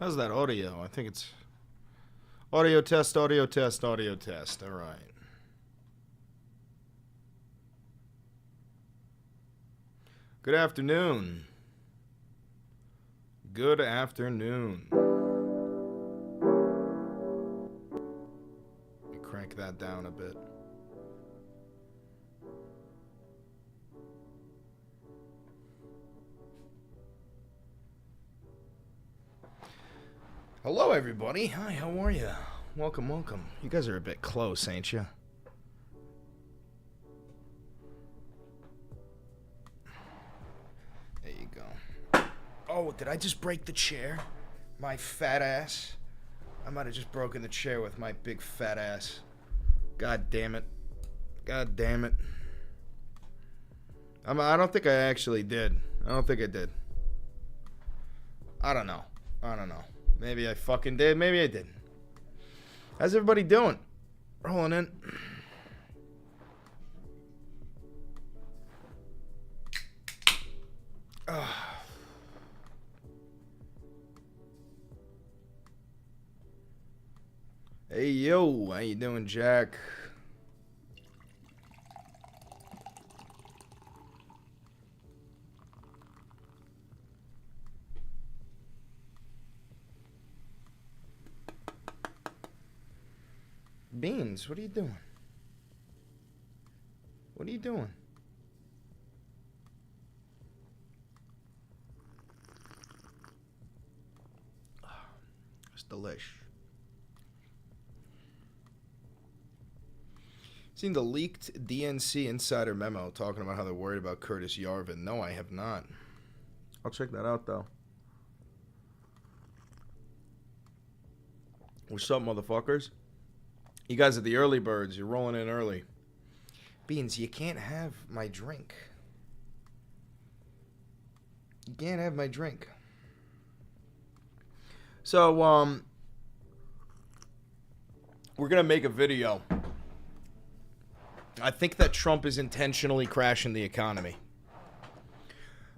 How's that audio? I think it's audio test, audio test, audio test. All right. Good afternoon. Good afternoon. Let me crank that down a bit. Hello, everybody. Hi, how are you? Welcome, welcome. You guys are a bit close, ain't you? There you go. Oh, did I just break the chair? My fat ass? I might have just broken the chair with my big fat ass. God damn it. God damn it. I don't think I actually did. I don't think I did. I don't know. Maybe I fucking did. Maybe I didn't. How's everybody doing? Rolling in. Hey, yo. How you doing, Jack? Beans, what are you doing? What are you doing? It's delish. Seen the leaked DNC insider memo talking about how they're worried about Curtis Yarvin. No, I have not. I'll check that out, though. What's up, motherfuckers? You guys are the early birds. You're rolling in early. Beans, you can't have my drink. You can't have my drink. So, we're going to make a video. I think that Trump is intentionally crashing the economy.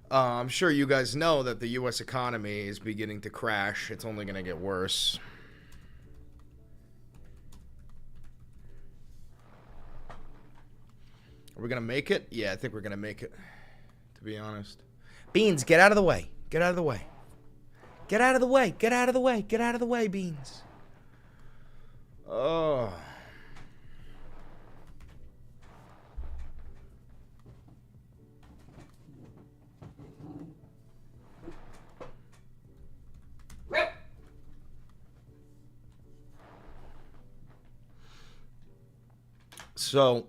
I'm sure you guys know that the U.S. economy is beginning to crash. It's only going to get worse. Are we going to make it? Yeah, I think we're going to make it, to be honest. Beans, get out of the way. Get out of the way. Get out of the way. Get out of the way. Get out of the way, Beans. Oh. So,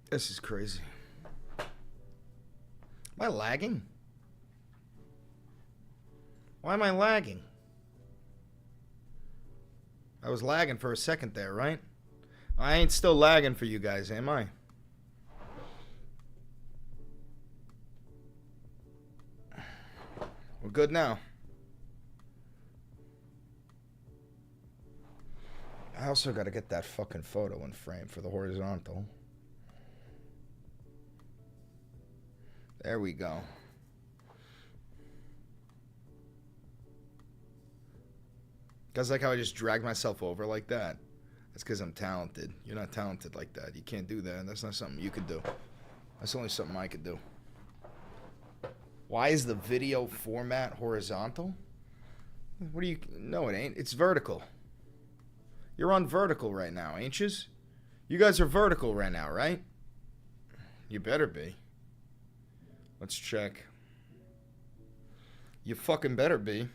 this is crazy. Am I lagging? Why am I lagging? I was lagging for a second there, right? I ain't still lagging for you guys, am I? We're good now. I also got to get that fucking photo in frame for the horizontal. There we go. Guys, like how I just dragged myself over like that? That's because I'm talented. You're not talented like that. You can't do that. That's not something you could do. That's only something I could do. Why is the video format horizontal? What do you... No, it ain't. It's vertical. You're on vertical right now, ain't yous? You guys are vertical right now, right? You better be. Let's check. You fucking better be.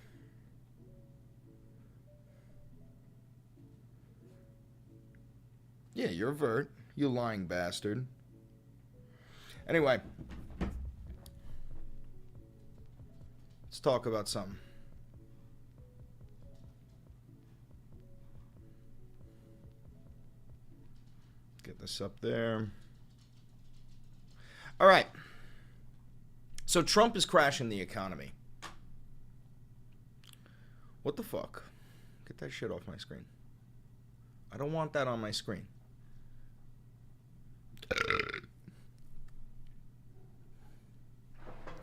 Yeah, you're vert. You lying bastard. Anyway. Let's talk about something. Get this up there. All right. So Trump is crashing the economy. What the fuck? Get that shit off my screen. I don't want that on my screen.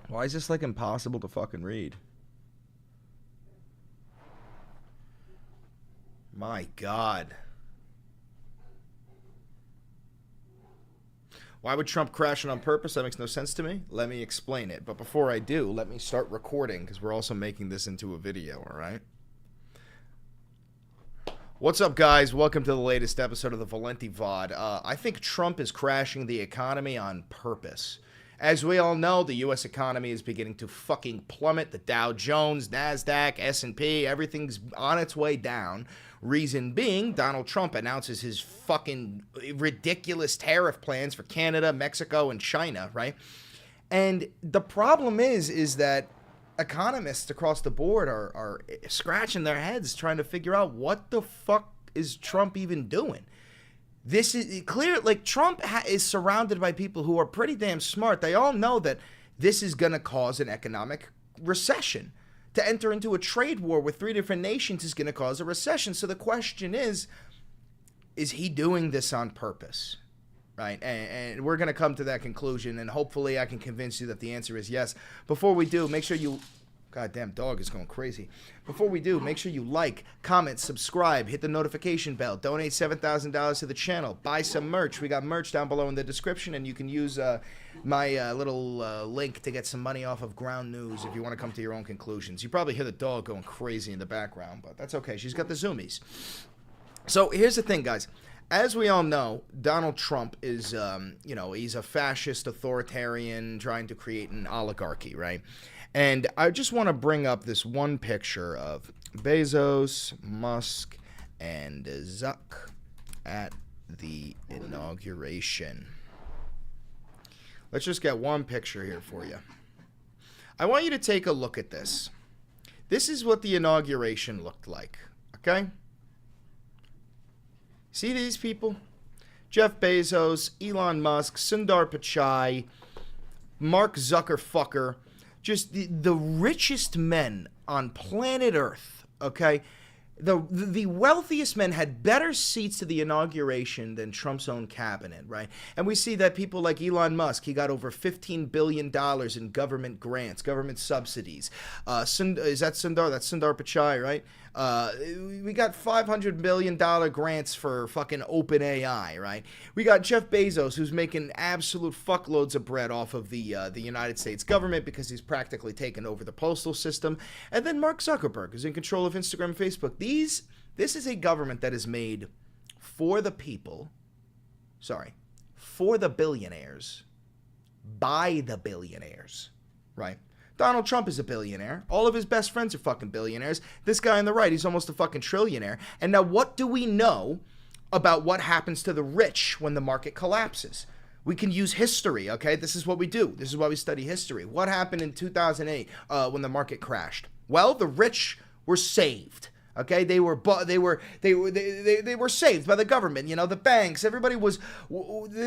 Why is this like impossible to fucking read? My God. Why would Trump crash it on purpose? That makes no sense to me. Let me explain it. But before I do, let me start recording because we're also making this into a video, all right? What's up, guys? Welcome to the latest episode of the Valenti VOD. I think Trump is crashing the economy on purpose. As we all know, the U.S. economy is beginning to fucking plummet. The Dow Jones, NASDAQ, S&P, everything's on its way down. Reason being, Donald Trump announces his fucking ridiculous tariff plans for Canada, Mexico, and China, right? And the problem is that economists across the board are scratching their heads trying to figure out what the fuck is Trump even doing. This is clear, like Trump is surrounded by people who are pretty damn smart. They all know that this is going to cause an economic recession. To enter into a trade war with 3 different nations is going to cause a recession. So the question is he doing this on purpose? Right? And we're going to come to that conclusion, and hopefully I can convince you that the answer is yes. Before we do, make sure you... Goddamn dog is going crazy. Before we do, make sure you like, comment, subscribe, hit the notification bell, donate $7,000 to the channel, buy some merch. We got merch down below in the description, and you can use my little link to get some money off of Ground News if you want to come to your own conclusions. You probably hear the dog going crazy in the background, but that's okay. She's got the zoomies. So here's the thing, guys. As we all know, Donald Trump is, he's a fascist authoritarian trying to create an oligarchy, right? And I just want to bring up this one picture of Bezos, Musk, and Zuck at the inauguration. Let's just get one picture here for you. I want you to take a look at this. This is what the inauguration looked like, okay? See these people? Jeff Bezos, Elon Musk, Sundar Pichai, Mark Zuckerfucker. Just the richest men on planet Earth, okay? The wealthiest men had better seats to the inauguration than Trump's own cabinet, right? And we see that people like Elon Musk, he got over $15 billion in government grants, government subsidies. Is that Sundar? That's Sundar Pichai, right? We got $500 million grants for fucking OpenAI, right? We got Jeff Bezos, who's making absolute fuckloads of bread off of the United States government because he's practically taken over the postal system. And then Mark Zuckerberg is in control of Instagram and Facebook. This is a government that is made for the people, for the billionaires, by the billionaires, right? Donald Trump is a billionaire. All of his best friends are fucking billionaires. This guy on the right, he's almost a fucking trillionaire. And now what do we know about what happens to the rich when the market collapses? We can use history, okay? This is what we do. This is why we study history. What happened in 2008 when the market crashed? Well, the rich were saved. Okay, they were saved by the government. You know, the banks, they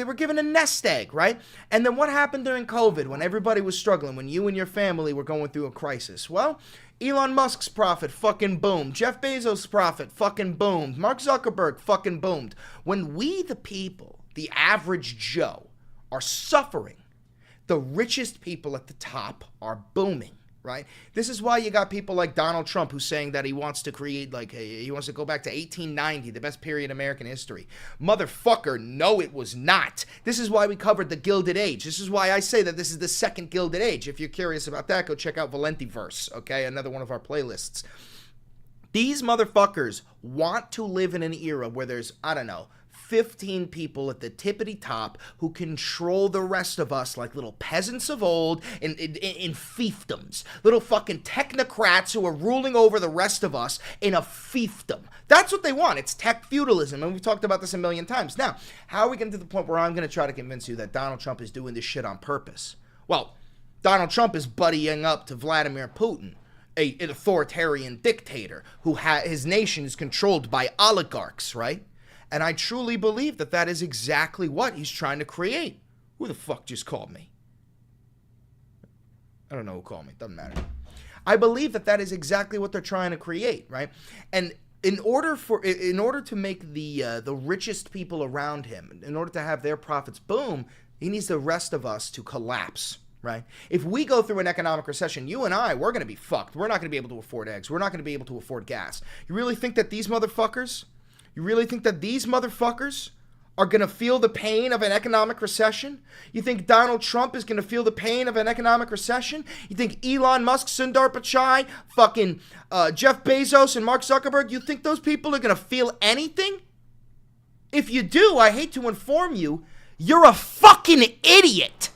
were given a nest egg, right? And then what happened during COVID when everybody was struggling, when you and your family were going through a crisis? Well, Elon Musk's profit fucking boomed. Jeff Bezos' profit fucking boomed. Mark Zuckerberg fucking boomed. When we, the people, the average Joe, are suffering, the richest people at the top are booming. Right? This is why you got people like Donald Trump who's saying that he wants to create he wants to go back to 1890, the best period in American history. Motherfucker, no, it was not. This is why we covered the Gilded Age. This is why I say that this is the second Gilded Age. If you're curious about that, go check out Valentiverse, okay? Another one of our playlists. These motherfuckers want to live in an era where there's, 15 people at the tippity top who control the rest of us like little peasants of old in fiefdoms. Little fucking technocrats who are ruling over the rest of us in a fiefdom. That's what they want. It's tech feudalism, and we've talked about this a million times. Now, how are we getting to the point where I'm going to try to convince you that Donald Trump is doing this shit on purpose? Well, Donald Trump is buddying up to Vladimir Putin, an authoritarian dictator who his nation is controlled by oligarchs, right? And I truly believe that that is exactly what he's trying to create. Who the fuck just called me? I don't know who called me. Doesn't matter. I believe that that is exactly what they're trying to create, right? And in order to make the richest people around him, in order to have their profits boom, he needs the rest of us to collapse, right? If we go through an economic recession, you and I, we're going to be fucked. We're not going to be able to afford eggs. We're not going to be able to afford gas. You really think that these motherfuckers are going to feel the pain of an economic recession? You think Donald Trump is going to feel the pain of an economic recession? You think Elon Musk, Sundar Pichai, fucking Jeff Bezos and Mark Zuckerberg, you think those people are going to feel anything? If you do, I hate to inform you, you're a fucking idiot,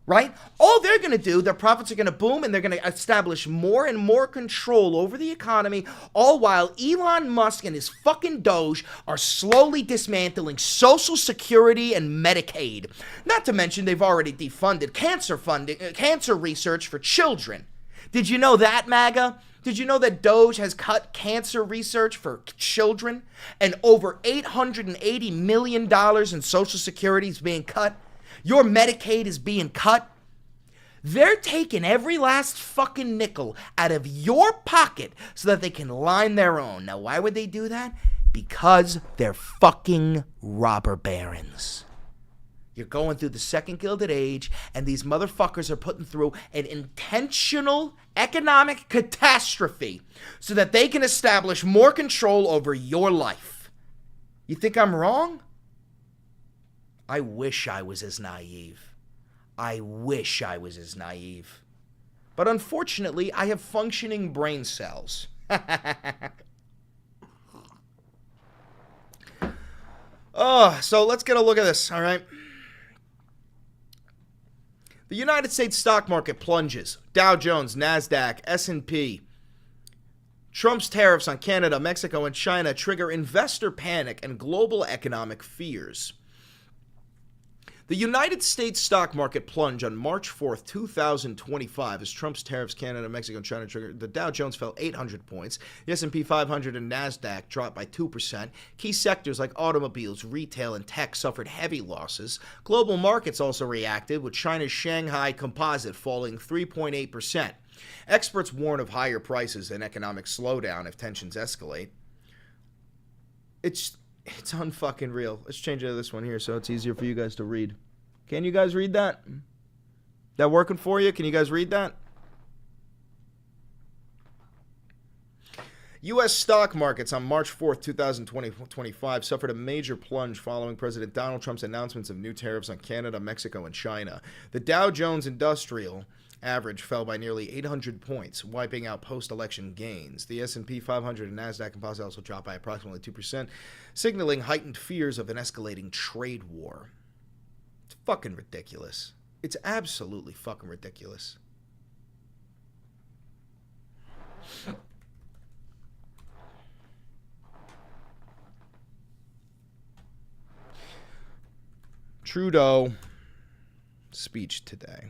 right? All they're going to do, their profits are going to boom, and they're going to establish more and more control over the economy, all while Elon Musk and his fucking Doge are slowly dismantling Social Security and Medicaid. Not to mention they've already defunded cancer research for children. Did you know that, MAGA? Did you know that Doge has cut cancer research for children? And over $880 million in Social Security is being cut? Your Medicaid is being cut? They're taking every last fucking nickel out of your pocket so that they can line their own. Now, why would they do that? Because they're fucking robber barons. You're going through the second Gilded Age, and these motherfuckers are putting through an intentional economic catastrophe so that they can establish more control over your life. You think I'm wrong? I wish I was as naive. I wish I was as naive. But unfortunately, I have functioning brain cells. So let's get a look at this, all right? The United States stock market plunges. Dow Jones, NASDAQ, S&P. Trump's tariffs on Canada, Mexico, and China trigger investor panic and global economic fears. The United States stock market plunged on March 4th, 2025 as Trump's tariffs Canada, Mexico, and China triggered. The Dow Jones fell 800 points. The S&P 500 and NASDAQ dropped by 2%. Key sectors like automobiles, retail, and tech suffered heavy losses. Global markets also reacted, with China's Shanghai Composite falling 3.8%. Experts warn of higher prices and economic slowdown if tensions escalate. It's unfucking real. Let's change it to this one here so it's easier for you guys to read. Can you guys read that? That working for you? Can you guys read that? U.S. stock markets on March 4th, 2025 suffered a major plunge following President Donald Trump's announcements of new tariffs on Canada, Mexico, and China. The Dow Jones Industrial average fell by nearly 800 points, wiping out post-election gains. The S&P 500 and NASDAQ Composite also dropped by approximately 2%, signaling heightened fears of an escalating trade war. It's fucking ridiculous. It's absolutely fucking ridiculous. Trudeau speech today.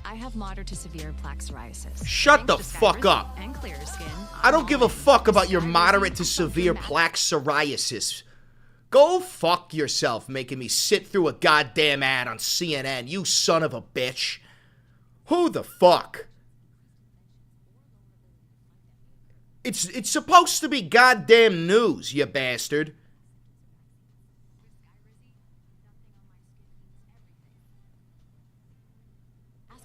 I have moderate to severe plaque psoriasis. Shut the fuck up. And clearer skin. I don't give a fuck about your moderate to severe plaque psoriasis. Go fuck yourself making me sit through a goddamn ad on CNN, you son of a bitch. Who the fuck? It's supposed to be goddamn news, you bastard.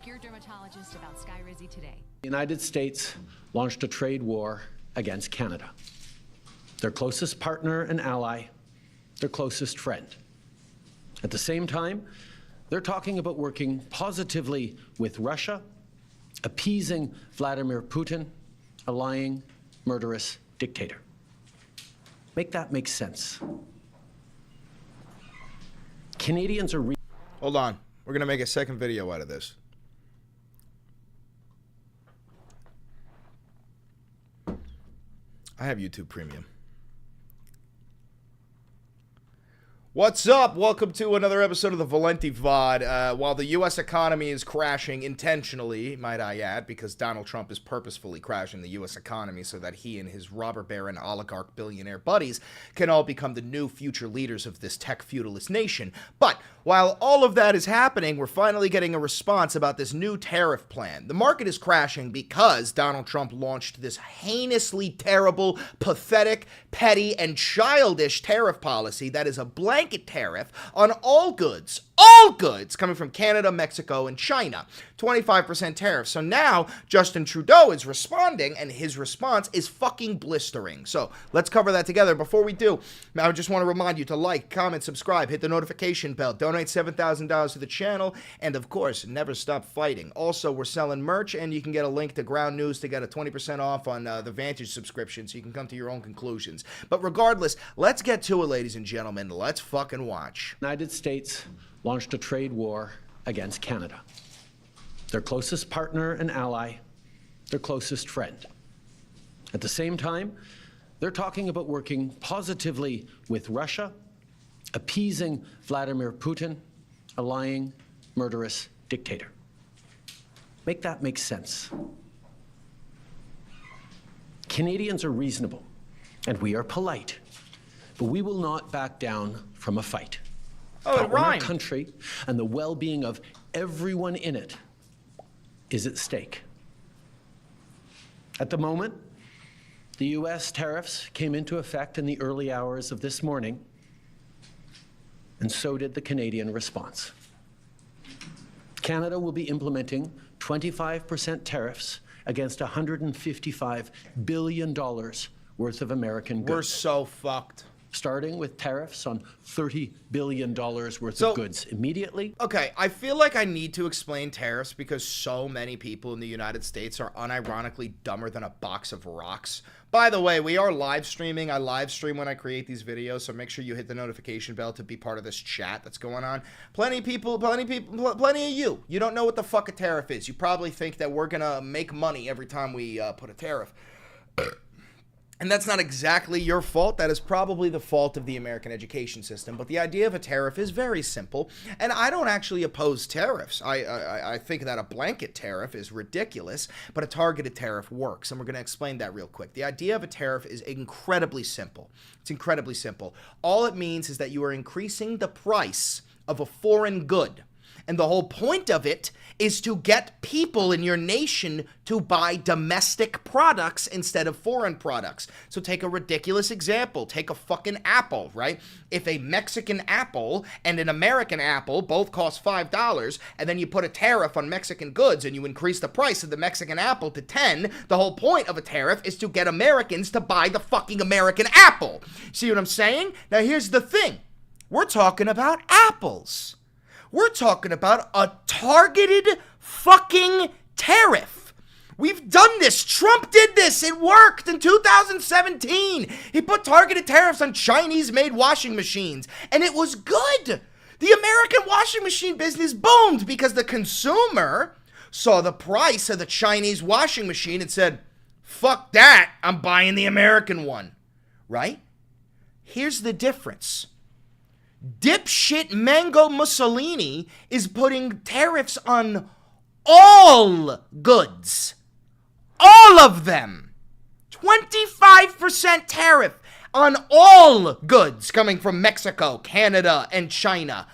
Your dermatologist about Skyrizi today. The United States launched a trade war against Canada, their closest partner and ally, their closest friend. At the same time, they're talking about working positively with Russia, appeasing Vladimir Putin, a lying, murderous dictator. Make that make sense. Canadians are... Hold on. We're going to make a second video out of this. I have YouTube Premium. What's up? Welcome to another episode of the Valenti VOD. While the U.S. economy is crashing intentionally, might I add, because Donald Trump is purposefully crashing the U.S. economy so that he and his robber baron oligarch billionaire buddies can all become the new future leaders of this tech feudalist nation. But while all of that is happening, we're finally getting a response about this new tariff plan. The market is crashing because Donald Trump launched this heinously terrible, pathetic, petty, and childish tariff policy that is a blanket tariff on all goods coming from Canada, Mexico, and China. 25% tariff. So now Justin Trudeau is responding, and his response is fucking blistering. So let's cover that together. Before we do, I just want to remind you to like, comment, subscribe, hit the notification bell, donate $7,000 to the channel, and of course, never stop fighting. Also, we're selling merch, and you can get a link to Ground News to get a 20% off on the Vantage subscription, so you can come to your own conclusions. But regardless, let's get to it, ladies and gentlemen. Let's fucking watch. United States launched a trade war against Canada, their closest partner and ally, their closest friend. At the same time, they're talking about working positively with Russia, appeasing Vladimir Putin, a lying, murderous dictator. Make that make sense. Canadians are reasonable, and we are polite, but we will not back down from a fight. Oh, it When our rhymed. country and the well-being of everyone in it is at stake. At the moment, the U.S. tariffs came into effect in the early hours of this morning, and so did the Canadian response. Canada will be implementing 25% tariffs against $155 billion worth of American goods. We're so fucked. Starting with tariffs on $30 billion worth So- of goods immediately. Okay, I feel like I need to explain tariffs because so many people in the United States are unironically dumber than a box of rocks. By the way, we are live streaming. I live stream when I create these videos, so make sure you hit the notification bell to be part of this chat that's going on. Plenty of you. You don't know what the fuck a tariff is. You probably think that we're gonna make money every time we put a tariff. And that's not exactly your fault. That is probably the fault of the American education system. But the idea of a tariff is very simple. And I don't actually oppose tariffs. I think that a blanket tariff is ridiculous, but a targeted tariff works. And we're going to explain that real quick. The idea of a tariff is incredibly simple. It's incredibly simple. All it means is that you are increasing the price of a foreign good. And the whole point of it is to get people in your nation to buy domestic products instead of foreign products. So take a ridiculous example. Take a fucking apple, right? If a Mexican apple and an American apple both cost $5, and then you put a tariff on Mexican goods and you increase the price of the Mexican apple to 10, the whole point of a tariff is to get Americans to buy the fucking American apple. See what I'm saying? Now here's the thing. We're talking about apples. We're talking about a targeted fucking tariff. We've done this. Trump did this. It worked in 2017. He put targeted tariffs on Chinese-made washing machines, and it was good. The American washing machine business boomed because the consumer saw the price of the Chinese washing machine and said, fuck that, I'm buying the American one, right? Here's the difference. Dipshit Mango Mussolini is putting tariffs on all goods. All of them. 25% tariff on all goods coming from Mexico, Canada, and China.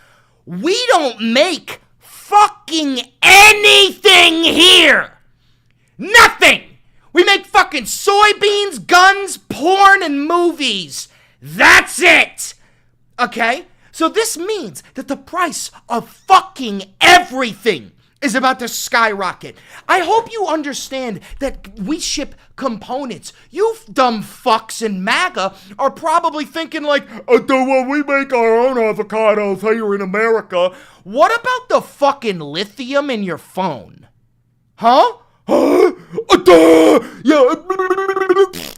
We don't make fucking anything here. Nothing. We make fucking soybeans, guns, porn, and movies. That's it. Okay? So this means that the price of fucking everything is about to skyrocket. I hope you understand that we ship components. You dumb fucks in MAGA are probably thinking like, well, we make our own avocados here in America. What about the fucking lithium in your phone? Huh? Yeah.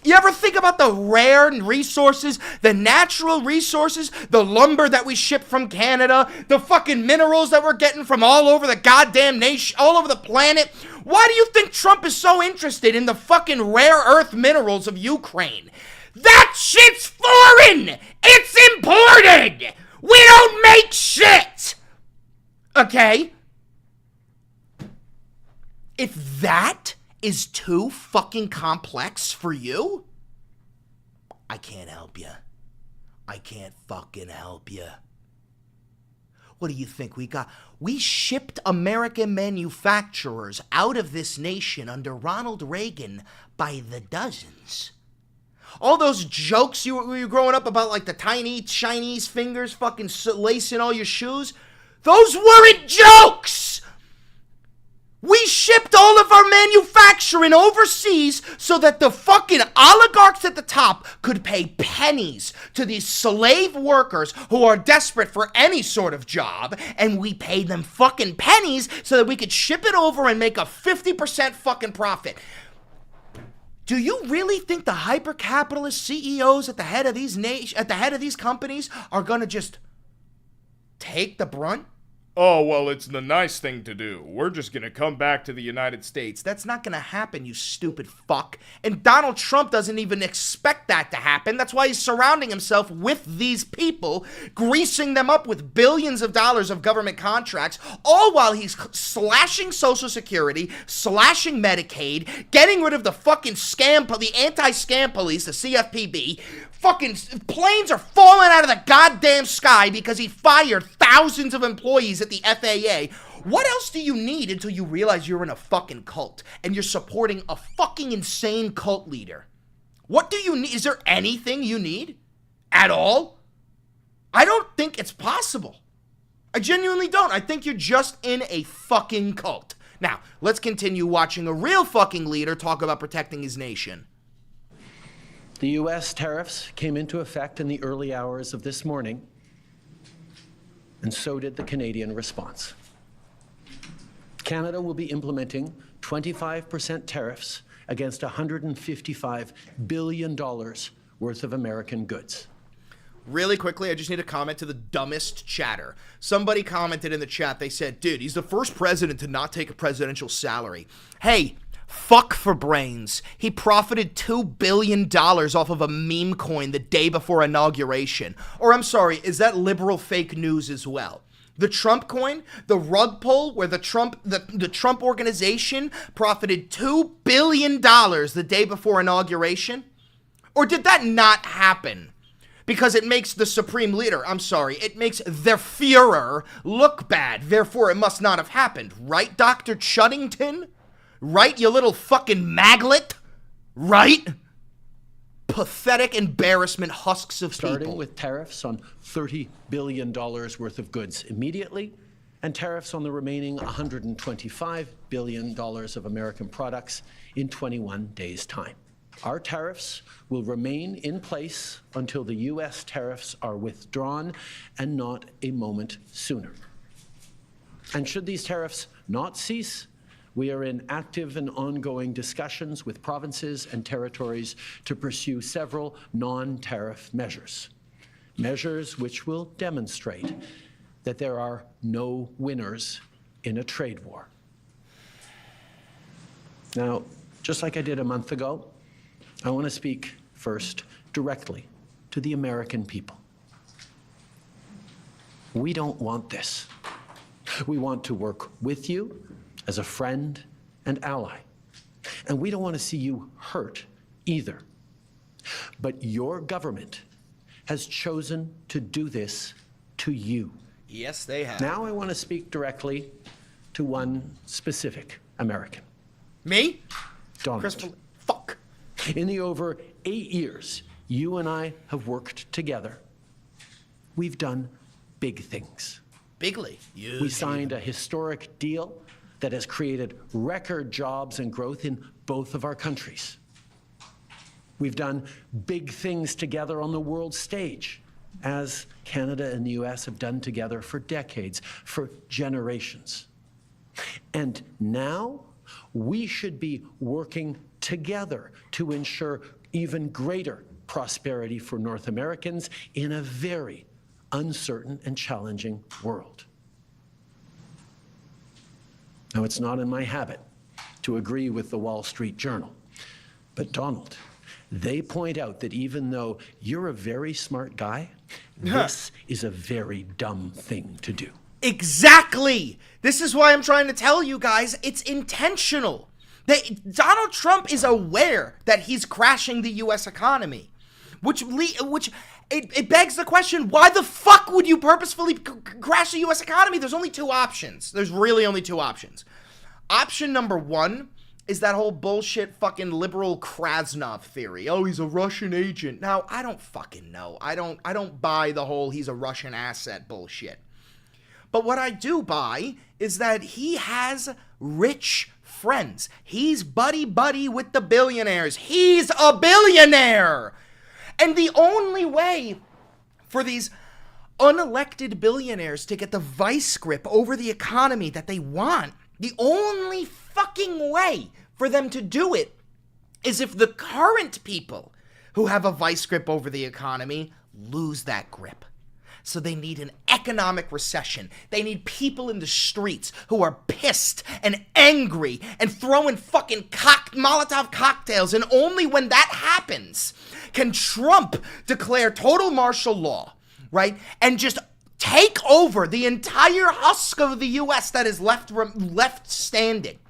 You ever think about the rare resources, the natural resources, the lumber that we ship from Canada, the fucking minerals that we're getting from all over the goddamn nation, all over the planet? Why do you think Trump is so interested in the fucking rare earth minerals of Ukraine? That shit's foreign! It's imported! We don't make shit! Okay? If that is too fucking complex for you, I can't help you. I can't fucking help you. What do you think we got? We shipped American manufacturers out of this nation under Ronald Reagan by the dozens. All those jokes you were growing up about, like the tiny Chinese fingers fucking lacing all your shoes, those weren't jokes! We shipped all of our manufacturing overseas so that the fucking oligarchs at the top could pay pennies to these slave workers who are desperate for any sort of job, and we paid them fucking pennies so that we could ship it over and make a 50% fucking profit. Do you really think the hyper-capitalist CEOs at the head of these companies are gonna just take the brunt? Oh, well, it's the nice thing to do. We're just gonna come back to the United States. That's not gonna happen, you stupid fuck. And Donald Trump doesn't even expect that to happen. That's why he's surrounding himself with these people, greasing them up with billions of dollars of government contracts, all while he's slashing Social Security, slashing Medicaid, getting rid of the fucking the anti-scam police, the CFPB. Fucking planes are falling out of the goddamn sky because he fired thousands of employees at the FAA. What else do you need until you realize you're in a fucking cult and you're supporting a fucking insane cult leader? What do you need? Is there anything you need at all? I don't think it's possible. I genuinely don't. I think you're just in a fucking cult. Now, let's continue watching a real fucking leader talk about protecting his nation. The U.S. tariffs came into effect in the early hours of this morning, and so did the Canadian response. Canada will be implementing 25% tariffs against $155 billion worth of American goods. Really quickly, I just need to comment to the dumbest chatter. Somebody commented in the chat, they said, dude, he's the first president to not take a presidential salary. Hey, fuck for brains. He profited $2 billion off of a meme coin the day before inauguration. Or I'm sorry, is that liberal fake news as well? The Trump coin, the rug pull where the Trump organization profited $2 billion the day before inauguration? Or did that not happen? Because it makes the supreme leader, I'm sorry, it makes their Führer look bad. Therefore, it must not have happened. Right, Dr. Chuddington? Right, you little fucking maglet? Right? Pathetic embarrassment husks of people. Starting with tariffs on $30 billion worth of goods immediately, and tariffs on the remaining $125 billion of American products in 21 days' time. Our tariffs will remain in place until the U.S. tariffs are withdrawn, and not a moment sooner. And should these tariffs not cease, we are in active and ongoing discussions with provinces and territories to pursue several non-tariff measures. Measures which will demonstrate that there are no winners in a trade war. Now, just like I did a month ago, I want to speak first directly to the American people. We don't want this. We want to work with you as a friend and ally. And we don't want to see you hurt either. But your government has chosen to do this to you. Yes, they have. Now I want to speak directly to one specific American. Me? Donald. Christopher, fuck. In the over 8 years you and I have worked together, we've done big things. Bigly. We signed a historic deal that has created record jobs and growth in both of our countries. We've done big things together on the world stage, as Canada and the US have done together for decades, for generations. And now we should be working together to ensure even greater prosperity for North Americans in a very uncertain and challenging world. Now, it's not in my habit to agree with the Wall Street Journal, but Donald, they point out that even though you're a very smart guy, This is a very dumb thing to do. Exactly. This is why I'm trying to tell you guys, it's intentional. Donald Trump is aware that he's crashing the U.S. economy, which it begs the question, why the fuck would you purposefully crash the U.S. economy? There's only two options. There's really only two options. Option number one is that whole bullshit fucking liberal Krasnov theory. Oh, he's a Russian agent. Now, I don't fucking know. I don't buy the whole he's a Russian asset bullshit. But what I do buy is that he has rich friends. He's buddy-buddy with the billionaires. He's a billionaire! And the only way for these unelected billionaires to get the vice grip over the economy that they want, the only fucking way for them to do it is if the current people who have a vice grip over the economy lose that grip. So they need an economic recession. They need people in the streets who are pissed and angry and throwing fucking Molotov cocktails. And only when that happens can Trump declare total martial law, right? And just take over the entire husk of the U.S. that is left standing.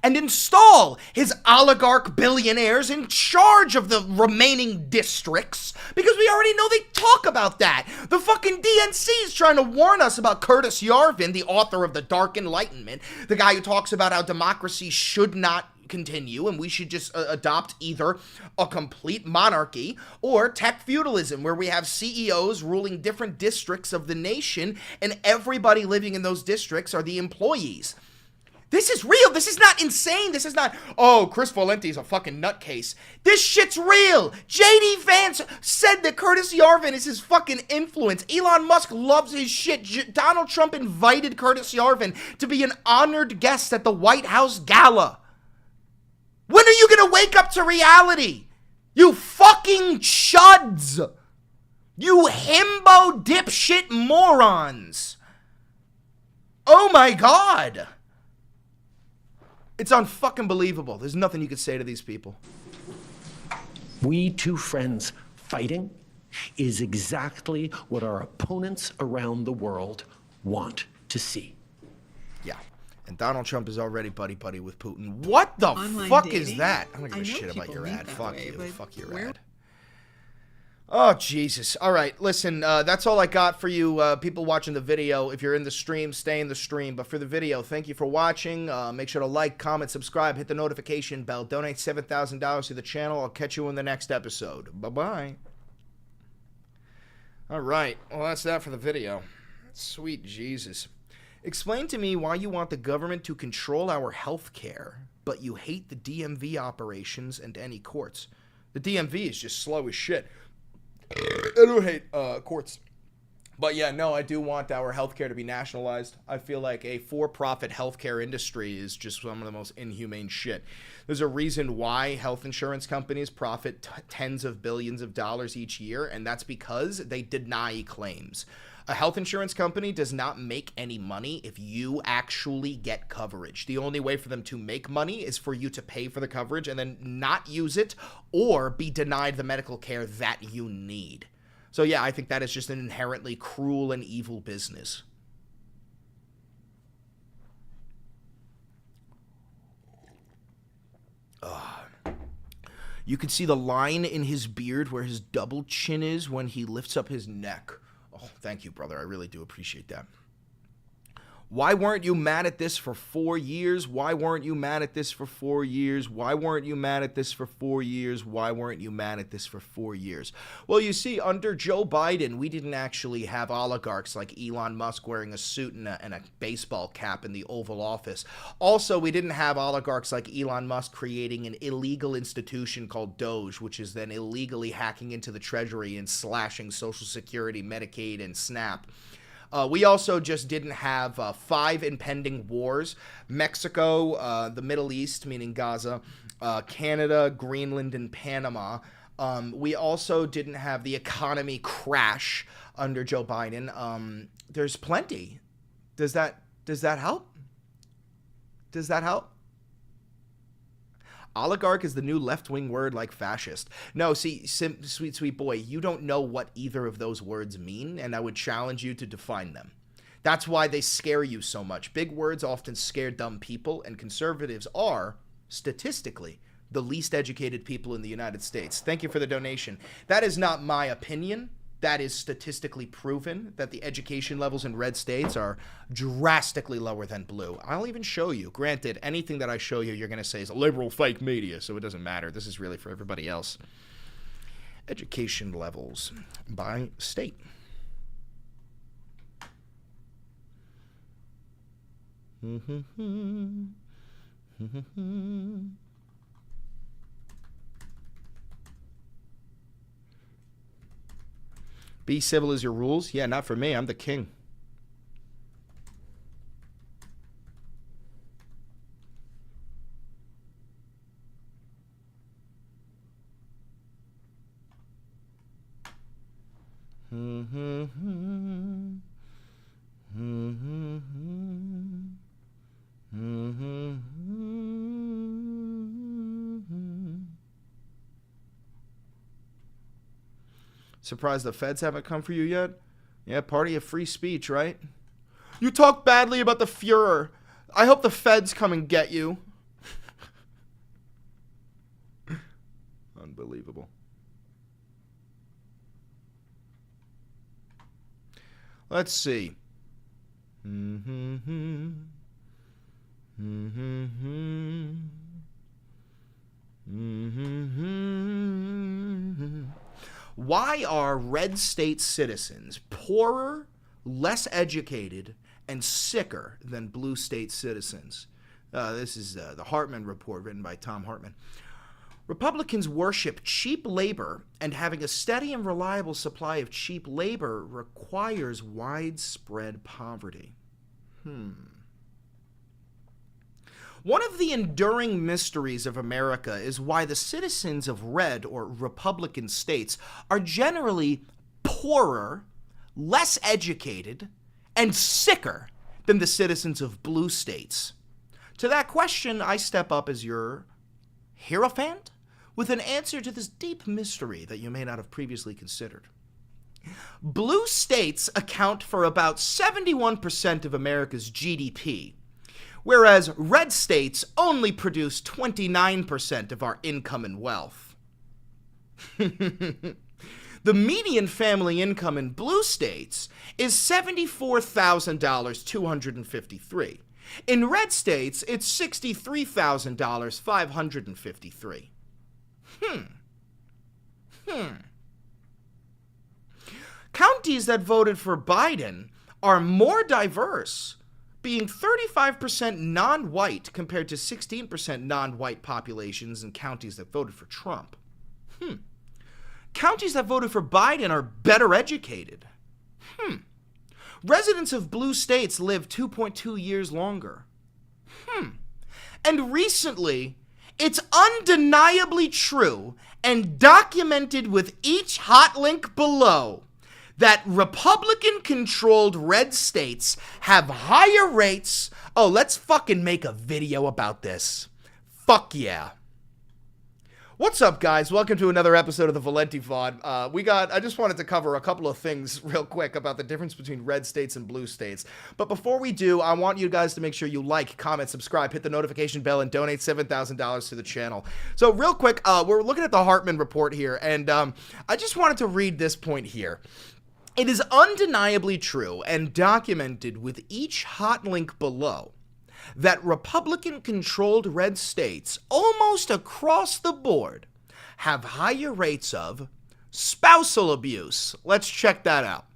And install his oligarch billionaires in charge of the remaining districts, because we already know they talk about that. The fucking DNC is trying to warn us about Curtis Yarvin, the author of The Dark Enlightenment, the guy who talks about how democracy should not continue and we should just adopt either a complete monarchy or tech feudalism, where we have CEOs ruling different districts of the nation and everybody living in those districts are the employees. This is real. This is not insane. This is not, oh, Chris Valenti's a fucking nutcase. This shit's real. J.D. Vance said that Curtis Yarvin is his fucking influence. Elon Musk loves his shit. Donald Trump invited Curtis Yarvin to be an honored guest at the White House gala. When are you going to wake up to reality? You fucking chuds. You himbo dipshit morons. Oh my God. It's unfucking believable. There's nothing you could say to these people. We two friends fighting is exactly what our opponents around the world want to see. Yeah. And Donald Trump is already buddy-buddy with Putin. What the fuck is that? I don't give a shit about your ad. Fuck you. Fuck your ad. Oh, Jesus. All right, listen, that's all I got for you people watching the video. If you're in the stream, stay in the stream. But for the video, thank you for watching. Make sure to like, comment, subscribe, hit the notification bell. Donate $7,000 to the channel. I'll catch you in the next episode. Bye-bye. All right, well, that's that for the video. Sweet Jesus. Explain to me why you want the government to control our health care, but you hate the DMV operations and any courts. The DMV is just slow as shit. I don't hate courts. But yeah, no, I do want our healthcare to be nationalized. I feel like a for-profit healthcare industry is just some of the most inhumane shit. There's a reason why health insurance companies profit tens of billions of dollars each year, and that's because they deny claims. A health insurance company does not make any money if you actually get coverage. The only way for them to make money is for you to pay for the coverage and then not use it or be denied the medical care that you need. So yeah, I think that is just an inherently cruel and evil business. You can see the line in his beard where his double chin is when he lifts up his neck. Oh, thank you, brother. I really do appreciate that. Why weren't you mad at this for 4 years? Why weren't you mad at this for 4 years? Why weren't you mad at this for 4 years? Why weren't you mad at this for 4 years? Well, you see, under Joe Biden, we didn't actually have oligarchs like Elon Musk wearing a suit and a baseball cap in the Oval Office. Also, we didn't have oligarchs like Elon Musk creating an illegal institution called Doge, which is then illegally hacking into the Treasury and slashing Social Security, Medicaid, and SNAP. We also just didn't have 5 impending wars: Mexico, the Middle East, meaning Gaza, Canada, Greenland, and Panama. We also didn't have the economy crash under Joe Biden. There's plenty. Does that help? Does that help? Oligarch is the new left-wing word like fascist. No, see, sweet boy, you don't know what either of those words mean, and I would challenge you to define them. That's why they scare you so much. Big words often scare dumb people, and conservatives are, statistically, the least educated people in the United States. Thank you for the donation. That is not my opinion. That is statistically proven that the education levels in red states are drastically lower than blue. I'll even show you. Granted, anything that I show you, you're going to say is liberal fake media, so it doesn't matter. This is really for everybody else. Education levels by state. Be civil is your rules? Yeah, not for me. I'm the king. Surprised the feds haven't come for you yet? Yeah, party of free speech, right? You talk badly about the Fuhrer. I hope the feds come and get you. Unbelievable. Let's see. Why are red state citizens poorer, less educated, and sicker than blue state citizens? This is the Hartman report written by Tom Hartman. Republicans worship cheap labor, and having a steady and reliable supply of cheap labor requires widespread poverty. One of the enduring mysteries of America is why the citizens of red or Republican states are generally poorer, less educated, and sicker than the citizens of blue states. To that question, I step up as your hierophant with an answer to this deep mystery that you may not have previously considered. Blue states account for about 71% of America's GDP, whereas red states only produce 29% of our income and wealth. The median family income in blue states is $74,253. In red states, it's $63,553. Counties that voted for Biden are more diverse, being 35% non-white compared to 16% non-white populations in counties that voted for Trump. Counties that voted for Biden are better educated. Residents of blue states live 2.2 years longer. And recently, it's undeniably true and documented with each hot link below that Republican-controlled red states have higher rates. Oh, let's fucking make a video about this. Fuck yeah. What's up, guys? Welcome to another episode of the Valenti VOD. I just wanted to cover a couple of things real quick about the difference between red states and blue states. But before we do, I want you guys to make sure you like, comment, subscribe, hit the notification bell, and donate $7,000 to the channel. So real quick, we're looking at the Hartman report here, and I just wanted to read this point here. It is undeniably true and documented with each hot link below that Republican-controlled red states almost across the board have higher rates of spousal abuse. Let's check that out.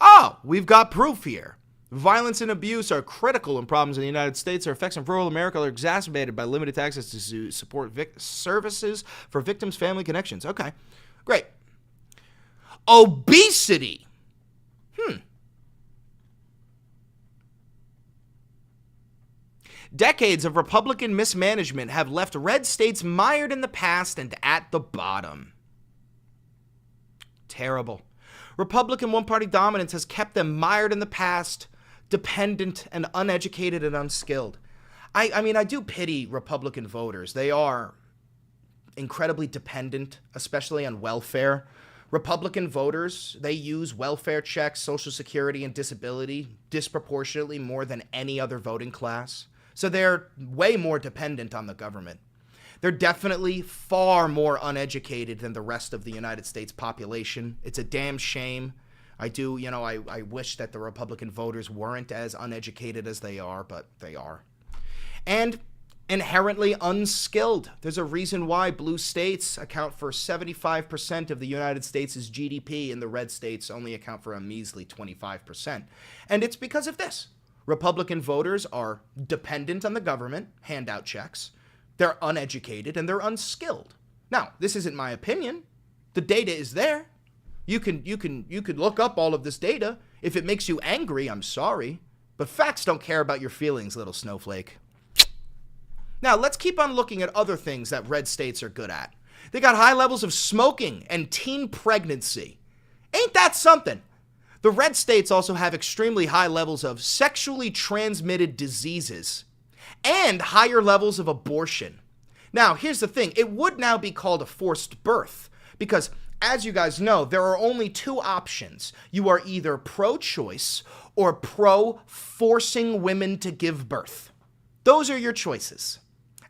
Oh, we've got proof here. Violence and abuse are critical in problems in the United States. Their effects in rural America are exacerbated by limited access to support services for victims' family connections. Okay, great. Obesity. Decades of Republican mismanagement have left red states mired in the past and at the bottom. Terrible. Republican one-party dominance has kept them mired in the past, dependent and uneducated and unskilled. I mean, I do pity Republican voters. They are incredibly dependent, especially on welfare. Republican voters, they use welfare checks, Social Security, and disability disproportionately more than any other voting class. So they're way more dependent on the government. They're definitely far more uneducated than the rest of the United States population. It's a damn shame. I wish that the Republican voters weren't as uneducated as they are, but they are. And inherently unskilled. There's a reason why blue states account for 75% of the United States' GDP and the red states only account for a measly 25%. And it's because of this. Republican voters are dependent on the government, handout checks. They're uneducated and they're unskilled. Now, this isn't my opinion. The data is there. You could look up all of this data. If it makes you angry, I'm sorry. But facts don't care about your feelings, little snowflake. Now, let's keep on looking at other things that red states are good at. They got high levels of smoking and teen pregnancy. Ain't that something? The red states also have extremely high levels of sexually transmitted diseases and higher levels of abortion. Now, here's the thing. It would now be called a forced birth because, as you guys know, there are only two options. You are either pro-choice or pro-forcing women to give birth. Those are your choices.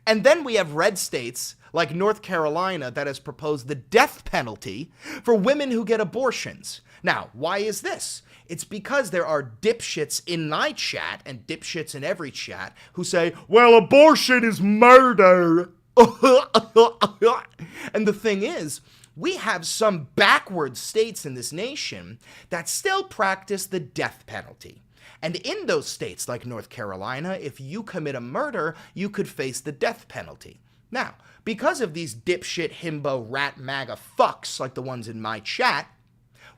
And then we have red states like North Carolina that has proposed the death penalty for women who get abortions. Now, why is this? It's because there are dipshits in my chat and dipshits in every chat who say, well, abortion is murder. And the thing is, we have some backward states in this nation that still practice the death penalty. And in those states like North Carolina, if you commit a murder, you could face the death penalty. Now, because of these dipshit himbo rat MAGA fucks like the ones in my chat,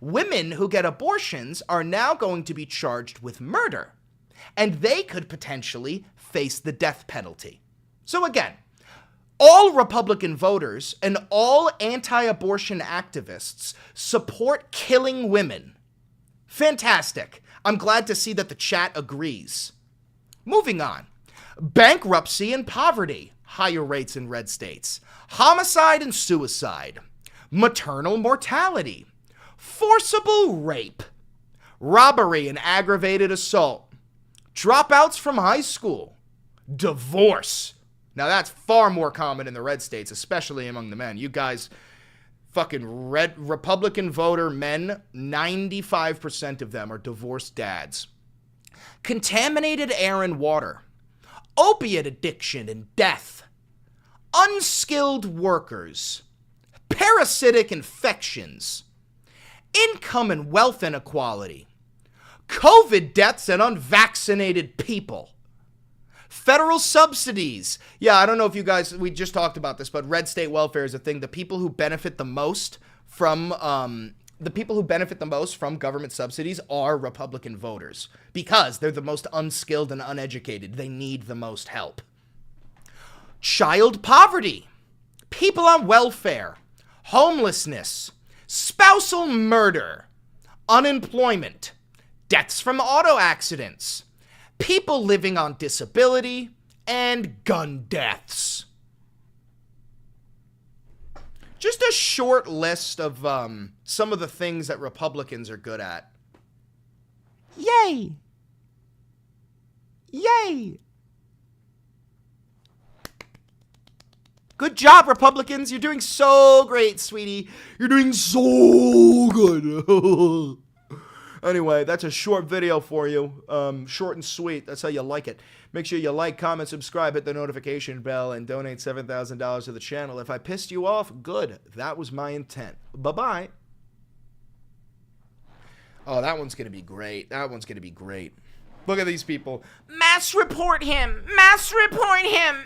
women who get abortions are now going to be charged with murder. And they could potentially face the death penalty. So again, all Republican voters and all anti-abortion activists support killing women. Fantastic. I'm glad to see that the chat agrees. Moving on. Bankruptcy and poverty. Higher rates in red states. Homicide and suicide. Maternal mortality. Forcible rape. Robbery and aggravated assault. Dropouts from high school. Divorce. Now that's far more common in the red states, especially among the men. You guys... Fucking red Republican voter men, 95% of them are divorced dads. Contaminated air and water. Opiate addiction and death. Unskilled workers. Parasitic infections. Income and wealth inequality. COVID deaths and unvaccinated people. Federal subsidies. Yeah, I don't know if you guys, we just talked about this, but red state welfare is a thing. The people who benefit the most from government subsidies are Republican voters because they're the most unskilled and uneducated. They need the most help. Child poverty. People on welfare. Homelessness. Spousal murder. Unemployment. Deaths from auto accidents. People living on disability, and gun deaths. Just a short list of some of the things that Republicans are good at. Yay! Yay! Good job, Republicans. You're doing so great, sweetie. You're doing so good. Anyway, that's a short video for you. Short and sweet. That's how you like it. Make sure you like, comment, subscribe, hit the notification bell, and donate $7,000 to the channel. If I pissed you off, good. That was my intent. Bye-bye. Oh, that one's going to be great. That one's going to be great. Look at these people. Mass report him. Mass report him.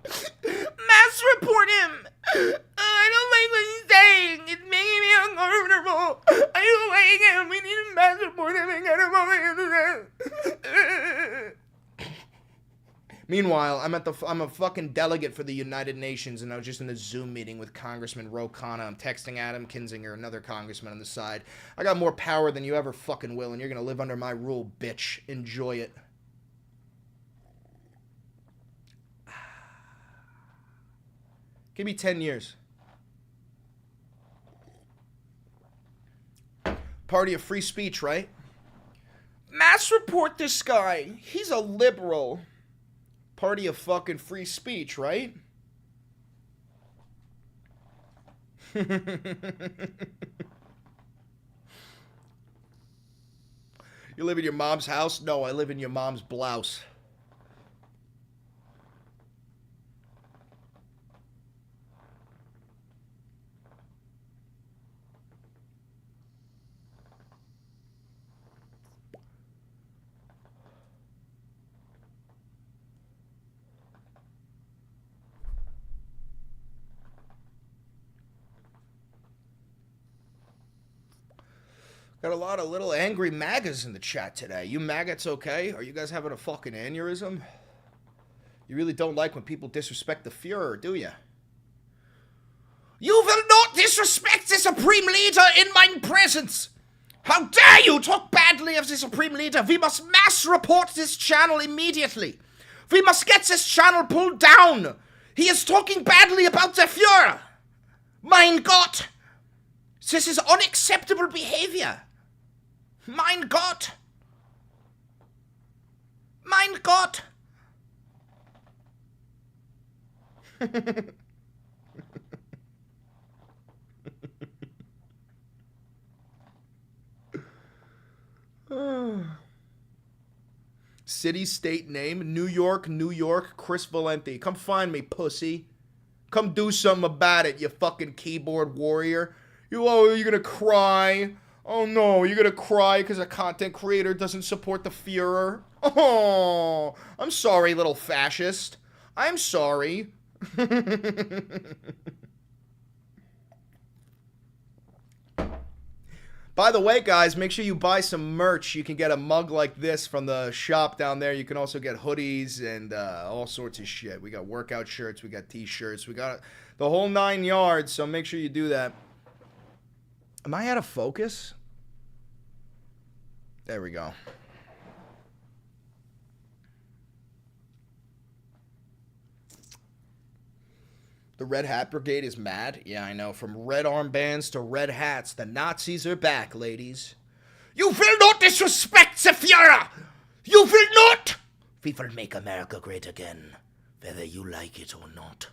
Mass report him. I don't like what he's saying. It's making me uncomfortable. I don't like him. We need to mass report him and get him over here. Meanwhile, I'm a fucking delegate for the United Nations, and I was just in a Zoom meeting with Congressman Ro Khanna. I'm texting Adam Kinzinger, another congressman on the side. I got more power than you ever fucking will, and you're gonna live under my rule, bitch. Enjoy it. Give me 10 years. Party of free speech, right? Mass report this guy. He's a liberal. Party of fucking free speech, right? You live in your mom's house? No, I live in your mom's blouse. Got a lot of little angry MAGAs in the chat today. You maggots okay? Are you guys having a fucking aneurysm? You really don't like when people disrespect the Fuhrer, do you? You will not disrespect the Supreme Leader in my presence! How dare you talk badly of the Supreme Leader! We must mass report this channel immediately! We must get this channel pulled down! He is talking badly about the Fuhrer! Mein Gott! This is unacceptable behavior! Mein Gott! Mein Gott! City, state name, New York, New York, Chris Valenti. Come find me, pussy. Come do something about it, you fucking keyboard warrior. You're gonna cry. Oh no, you're gonna cry because a content creator doesn't support the Fuhrer. Oh, I'm sorry, little fascist. I'm sorry. By the way, guys, make sure you buy some merch. You can get a mug like this from the shop down there. You can also get hoodies and all sorts of shit. We got workout shirts. We got t-shirts. We got the whole 9 yards, so make sure you do that. Am I out of focus? There we go. The Red Hat Brigade is mad? Yeah, I know. From red armbands to red hats, the Nazis are back, ladies. You will not disrespect the Fuhrer! You will not! We will make America great again, whether you like it or not.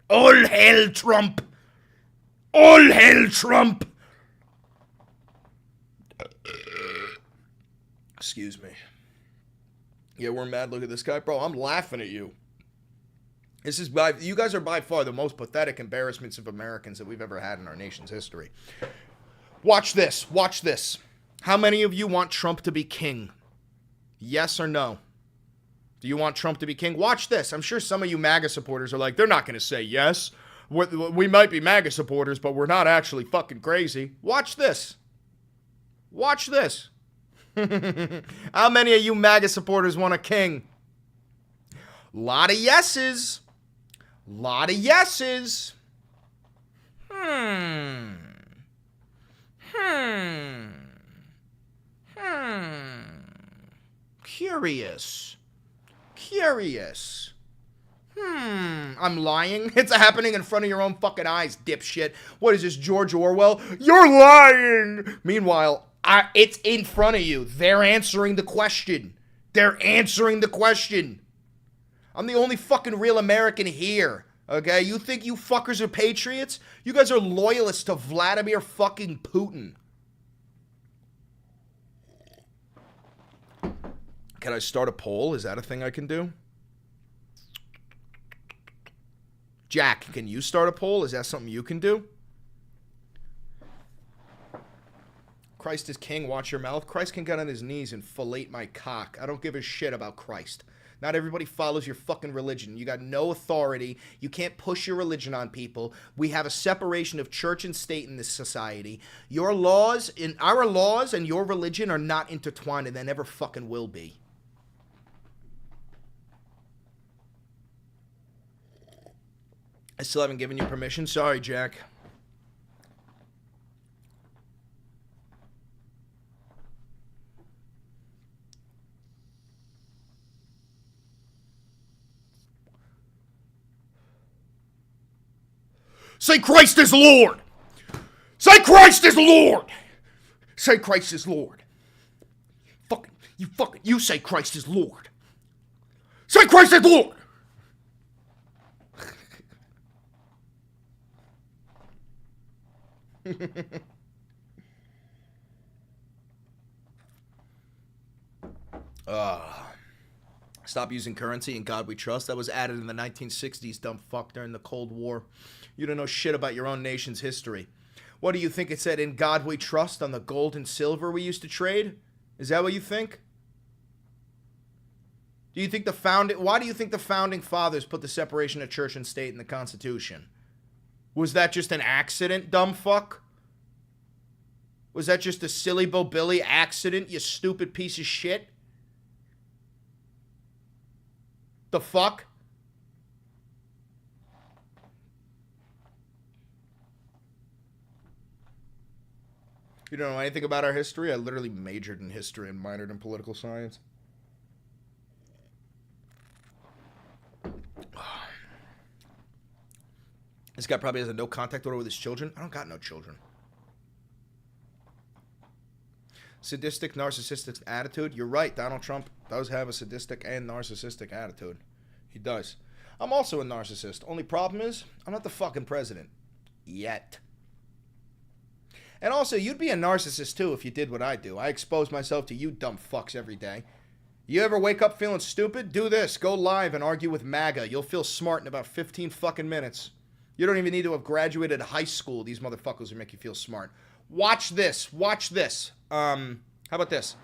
All hail Trump! All hail Trump! Excuse me. Yeah, we're mad. Look at this guy. Bro, I'm laughing at you. You guys are by far the most pathetic embarrassments of Americans that we've ever had in our nation's history. Watch this. Watch this. How many of you want Trump to be king? Yes or no? Do you want Trump to be king? Watch this. I'm sure some of you MAGA supporters are like, they're not going to say yes. We might be MAGA supporters, but we're not actually fucking crazy. Watch this. Watch this. How many of you MAGA supporters want a king? Lot of yeses. Lot of yeses. Curious. I'm lying? It's happening in front of your own fucking eyes, dipshit. What is this, George Orwell? You're lying! Meanwhile, it's in front of you. They're answering the question. I'm the only fucking real American here. Okay? You think you fuckers are patriots? You guys are loyalists to Vladimir fucking Putin. Can I start a poll? Is that a thing I can do? Jack, can you start a poll? Is that something you can do? Christ is king, watch your mouth. Christ can get on his knees and fillet my cock. I don't give a shit about Christ. Not everybody follows your fucking religion. You got no authority. You can't push your religion on people. We have a separation of church and state in this society. Our laws and your religion are not intertwined, and they never fucking will be. I still haven't given you permission. Sorry, Jack. Say Christ is Lord. Say Christ is Lord. Say Christ is Lord. You say Christ is Lord. Say Christ is Lord. Stop using currency. In God we trust. That was added in the 1960s, dumb fuck, during the Cold War. You don't know shit about your own nation's history. What do you think it said, in God we trust, on the gold and silver we used to trade? Is that what you think? Do you think why do you think the founding fathers put the separation of church and state in the Constitution? Was that just an accident, dumb fuck? Was that just a silly Bo Billy accident, you stupid piece of shit? The fuck? You don't know anything about our history? I literally majored in history and minored in political science. This guy probably has a no contact order with his children. I don't got no children. Sadistic, narcissistic attitude. You're right. Donald Trump does have a sadistic and narcissistic attitude. He does. I'm also a narcissist. Only problem is, I'm not the fucking president. Yet. And also, you'd be a narcissist too if you did what I do. I expose myself to you dumb fucks every day. You ever wake up feeling stupid? Do this. Go live and argue with MAGA. You'll feel smart in about 15 fucking minutes. You don't even need to have graduated high school. These motherfuckers will make you feel smart. Watch this. Watch this. How about this?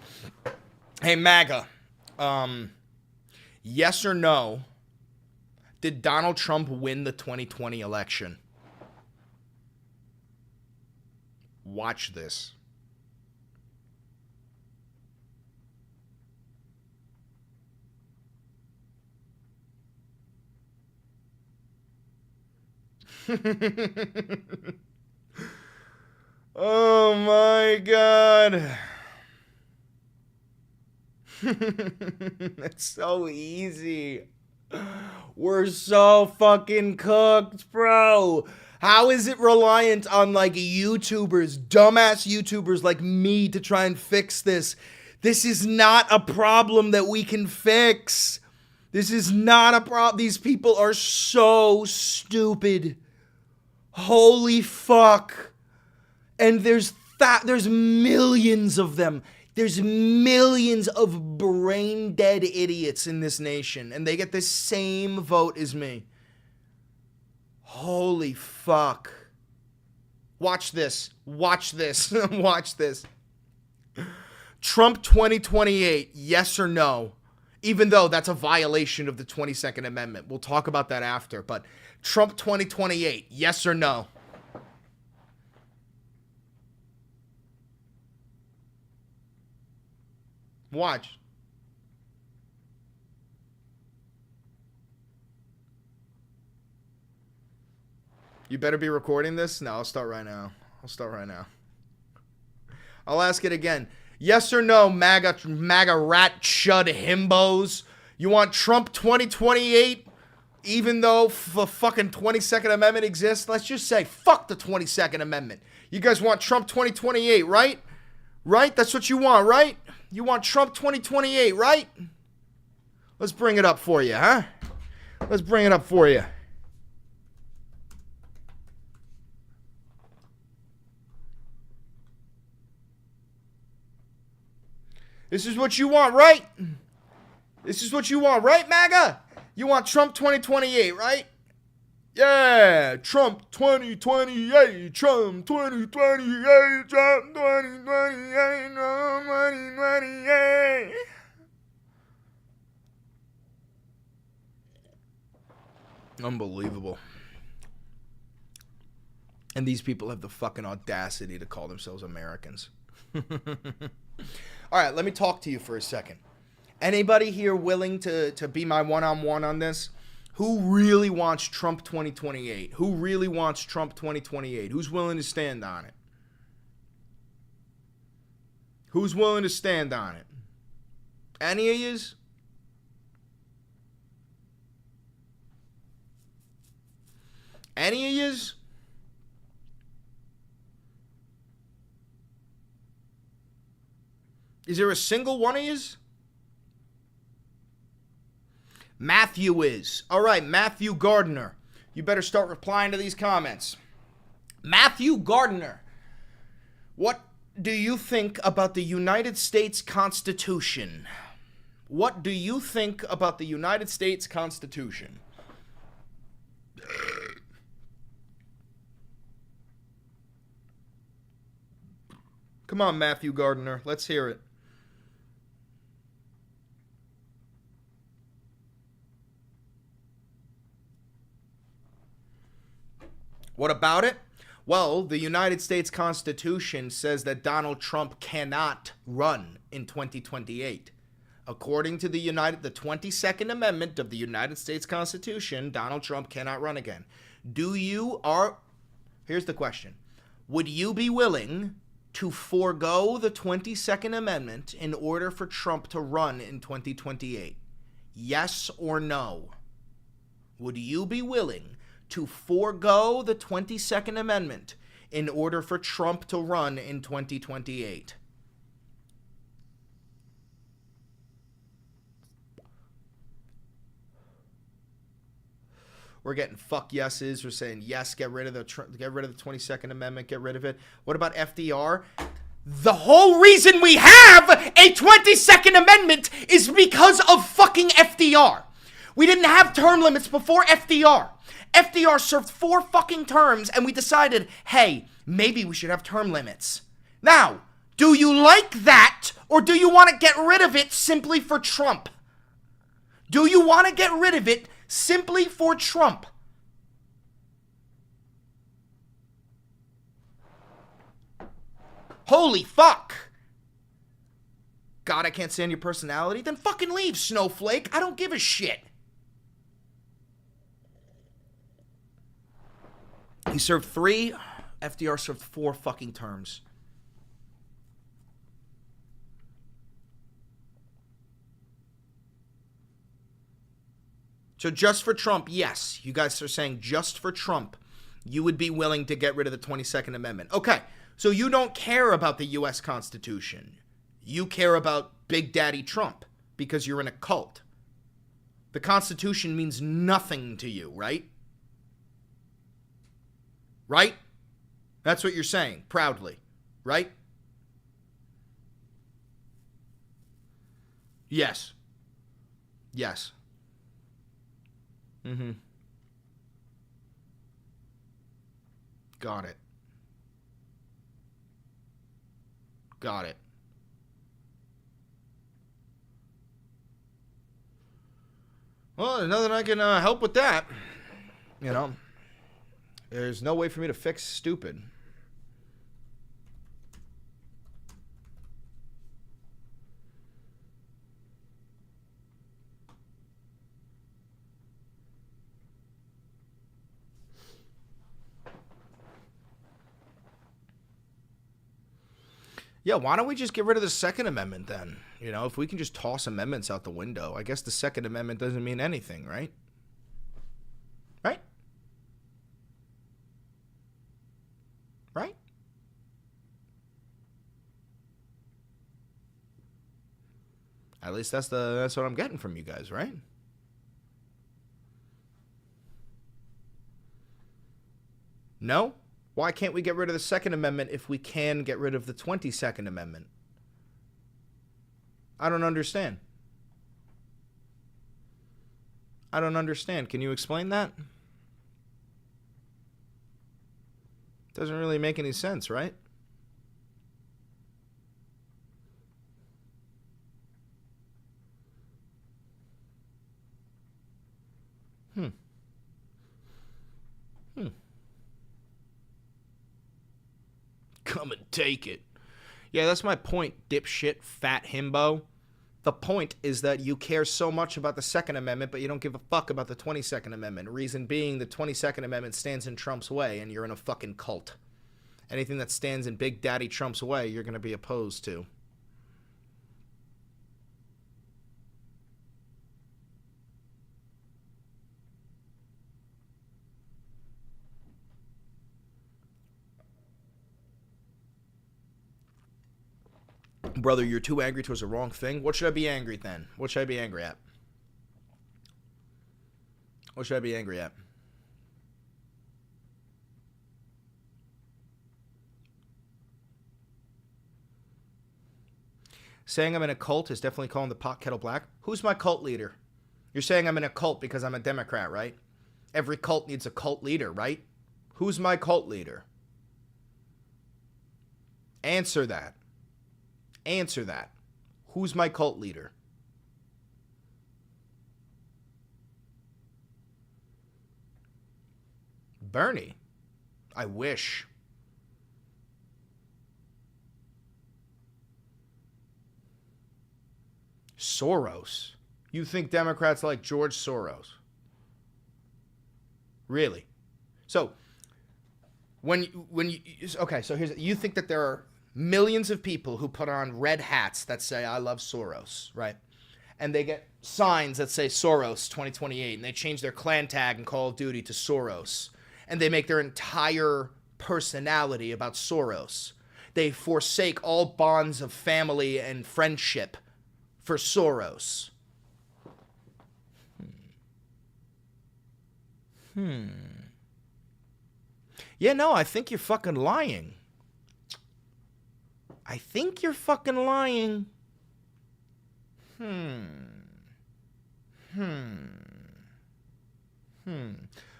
Hey, MAGA. Yes or no, did Donald Trump win the 2020 election? Watch this. Oh my God. It's so easy. We're so fucking cooked, bro. How is it reliant on like YouTubers, dumbass YouTubers like me to try and fix this? This is not a problem that we can fix. This is not a problem. These people are so stupid. Holy fuck. And there's millions of them. There's millions of brain dead idiots in this nation, and they get the same vote as me. Holy fuck. Watch this. Watch this. Watch this. Trump 2028, yes or no? Even though that's a violation of the 22nd Amendment. We'll talk about that after, but Trump 2028, yes or no? Watch. You better be recording this? No, I'll start right now. I'll ask it again. Yes or no, MAGA rat chud himbos? You want Trump 2028 even though the fucking 22nd Amendment exists? Let's just say, fuck the 22nd Amendment. You guys want Trump 2028, right? Right? That's what you want, right? You want Trump 2028, right? Let's bring it up for you, huh? Let's bring it up for you. This is what you want, right? This is what you want, right, MAGA? You want Trump 2028, right? Yeah, Trump 2028, Trump 2028, Trump 2028, Trump 2028. Unbelievable. And these people have the fucking audacity to call themselves Americans. All right, let me talk to you for a second. Anybody here willing to be my one-on-one on this? Who really wants Trump 2028? Who really wants Trump 2028? Who's willing to stand on it? Who's willing to stand on it? Any of yous? Any of yous? Is there a single one of yous? Matthew is. All right, Matthew Gardner. You better start replying to these comments. Matthew Gardner. What do you think about the United States Constitution? What do you think about the United States Constitution? Come on, Matthew Gardner. Let's hear it. What about it? Well, the United States Constitution says that Donald Trump cannot run in 2028. According to the 22nd Amendment of the United States Constitution, Donald Trump cannot run again. Here's the question. Would you be willing to forego the 22nd Amendment in order for Trump to run in 2028? Yes or no? Would you be willing to forego the 22nd Amendment in order for Trump to run in 2028? We're getting fuck yeses. We're saying yes, get rid of the 22nd Amendment, get rid of it. What about FDR? The whole reason we have a 22nd Amendment is because of fucking FDR. We didn't have term limits before FDR. FDR served 4 fucking terms and we decided, hey, maybe we should have term limits. Now, do you like that or do you want to get rid of it simply for Trump? Do you want to get rid of it simply for Trump? Holy fuck. God, I can't stand your personality. Then fucking leave, snowflake. I don't give a shit. He served 3. FDR served 4 fucking terms. So just for Trump, yes. You guys are saying just for Trump, you would be willing to get rid of the 22nd Amendment. Okay, so you don't care about the U.S. Constitution. You care about Big Daddy Trump because you're in a cult. The Constitution means nothing to you, right? Right? That's what you're saying, proudly, right? Yes. Yes. Mm-hmm. Got it. Got it. Well, there's nothing I can help with that. You know, there's no way for me to fix stupid. Yeah, why don't we just get rid of the Second Amendment then? You know, if we can just toss amendments out the window, I guess the Second Amendment doesn't mean anything, right? Right? Right? At least that's what I'm getting from you guys, right? No? Why can't we get rid of the Second Amendment if we can get rid of the 22nd Amendment? I don't understand. I don't understand. Can you explain that? Doesn't really make any sense, right? Come and take it. Yeah, that's my point, dipshit, fat himbo. The point is that you care so much about the Second Amendment, but you don't give a fuck about the 22nd Amendment. Reason being, the 22nd Amendment stands in Trump's way, and you're in a fucking cult. Anything that stands in Big Daddy Trump's way, you're going to be opposed to. Brother, you're too angry towards the wrong thing. What should I be angry then? What should I be angry at? What should I be angry at? Saying I'm in a cult is definitely calling the pot kettle black. Who's my cult leader? You're saying I'm in a cult because I'm a Democrat, right? Every cult needs a cult leader, right? Who's my cult leader? Answer that. Answer that. Who's my cult leader? Bernie. I wish. Soros. You think Democrats like George Soros? Really? So, okay, so you think that there are millions of people who put on red hats that say I love Soros, right? And they get signs that say Soros 2028, and they change their clan tag in Call of Duty to Soros, and they make their entire personality about Soros. They forsake all bonds of family and friendship for Soros. Yeah, no, I think you're fucking lying. I think you're fucking lying.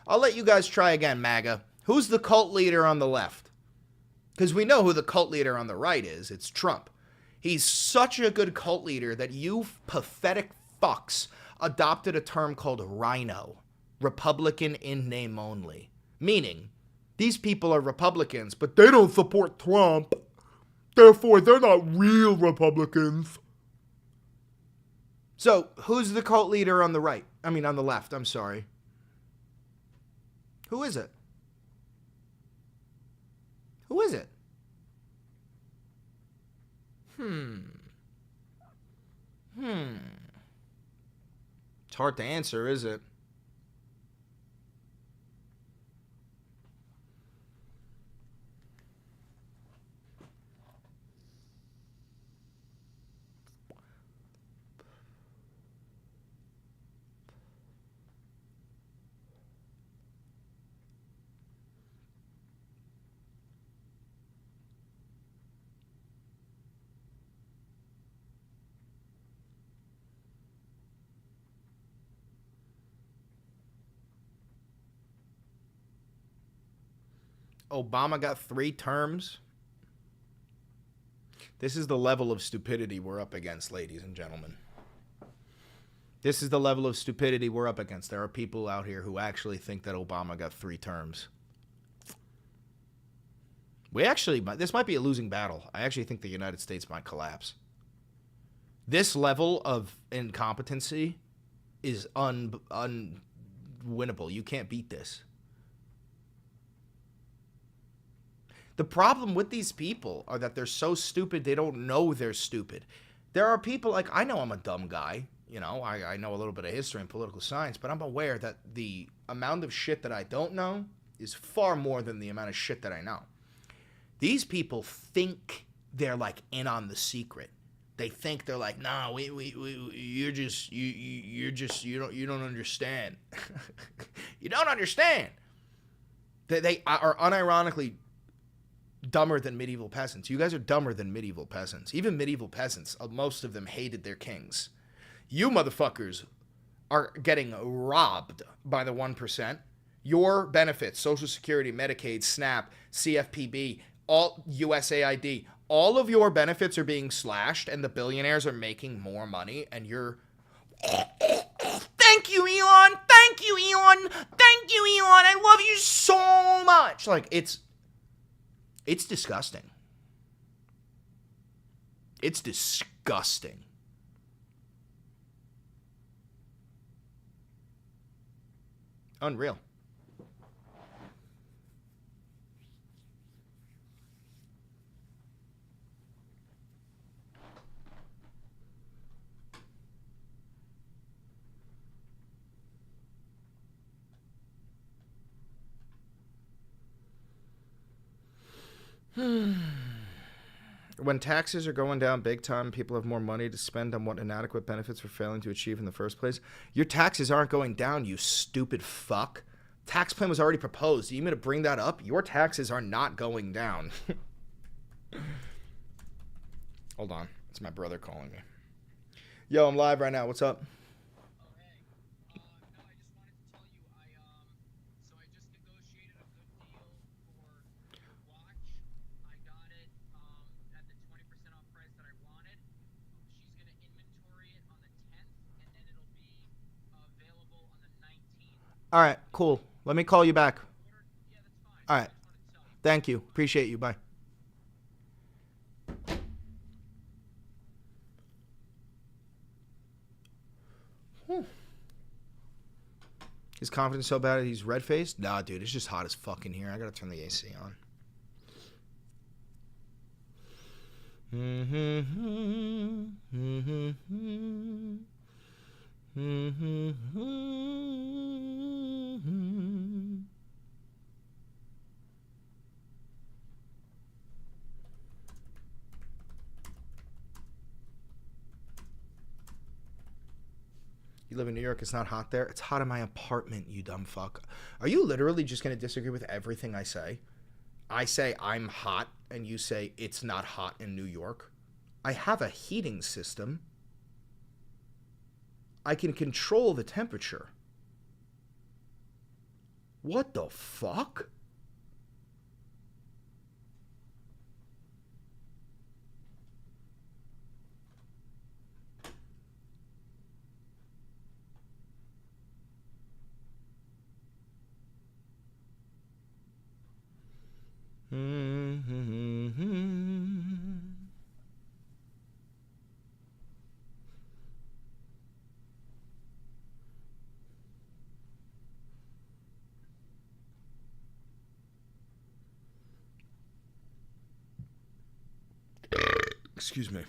I'll let you guys try again, MAGA. Who's the cult leader on the left? Because we know who the cult leader on the right is. It's Trump. He's such a good cult leader that you pathetic fucks adopted a term called rhino. Republican in name only. Meaning, these people are Republicans, but they don't support Trump. Therefore, they're not real Republicans. So, who's the cult leader on the right? I mean, on the left, I'm sorry. Who is it? Who is it? It's hard to answer, is it? Obama got 3 terms. This is the level of stupidity we're up against, ladies and gentlemen. This is the level of stupidity we're up against. There are people out here who actually think that Obama got 3 terms. This might be a losing battle. I actually think the United States might collapse. This level of incompetency is unwinnable. You can't beat this. The problem with these people are that they're so stupid, they don't know they're stupid. There are people like, I know I'm a dumb guy. You know, I know a little bit of history and political science, but I'm aware that the amount of shit that I don't know is far more than the amount of shit that I know. These people think they're like in on the secret. They think they're like, no, you don't understand. You don't understand. They are unironically dumber than medieval peasants. You guys are dumber than medieval peasants. Even medieval peasants, most of them hated their kings. You motherfuckers are getting robbed by the 1%. Your benefits, Social Security, Medicaid, SNAP, CFPB, all USAID, all of your benefits are being slashed, and the billionaires are making more money, and you're... Thank you, Elon! Thank you, Elon! Thank you, Elon! I love you so much! Like, it's disgusting. It's disgusting. Unreal. When taxes are going down big time, people have more money to spend on what inadequate benefits we're failing to achieve in the first place. Your taxes aren't going down, you stupid fuck. Tax plan was already proposed. Are you going to bring that up? Your taxes are not going down. Hold on. It's my brother calling me. Yo, I'm live right now. What's up? All right, cool. Let me call you back. All right. Thank you. Appreciate you. Bye. His confidence so bad he's red-faced? Nah, dude, it's just hot as fuck in here. I gotta turn the AC on. You live in New York, it's not hot there. It's hot in my apartment, you dumb fuck. Are you literally just going to disagree with everything I say? I say I'm hot, and you say it's not hot in New York. I have a heating system. I can control the temperature. What the fuck? Excuse me.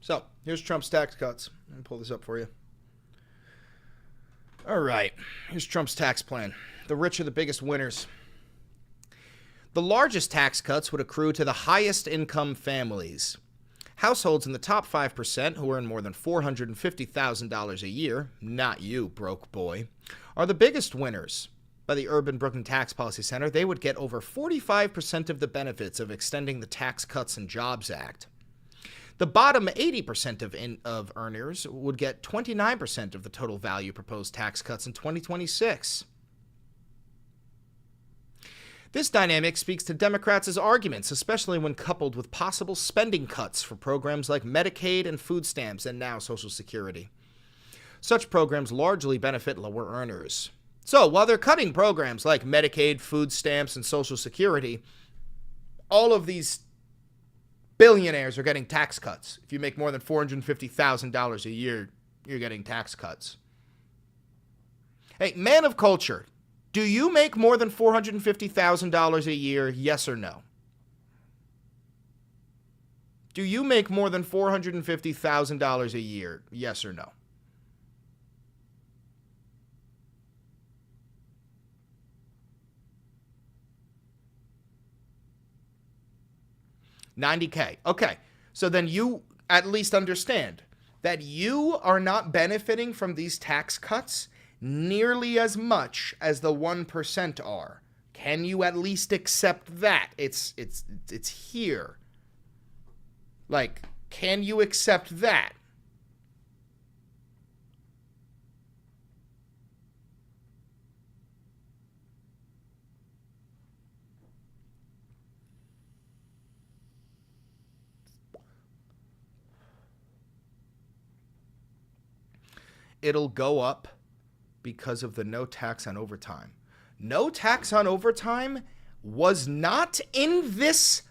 So, here's Trump's tax cuts. Let me pull this up for you. All right. Here's Trump's tax plan. The rich are the biggest winners. The largest tax cuts would accrue to the highest income families. Households in the top 5% who earn more than $450,000 a year, not you, broke boy, are the biggest winners. By the Urban Brooklyn Tax Policy Center, they would get over 45% of the benefits of extending the Tax Cuts and Jobs Act. The bottom 80% of earners would get 29% of the total value proposed tax cuts in 2026. This dynamic speaks to Democrats' arguments, especially when coupled with possible spending cuts for programs like Medicaid and food stamps and now Social Security. Such programs largely benefit lower earners. So, while they're cutting programs like Medicaid, food stamps, and Social Security, all of these billionaires are getting tax cuts. If you make more than $450,000 a year, you're getting tax cuts. Hey, man of culture, do you make more than $450,000 a year, yes or no? Do you make more than $450,000 a year, yes or no? $90K. Okay, so then you at least understand that you are not benefiting from these tax cuts nearly as much as the 1% are. Can you at least accept that? It's here. Like, can you accept that? It'll go up because of the no tax on overtime. No tax on overtime was not in this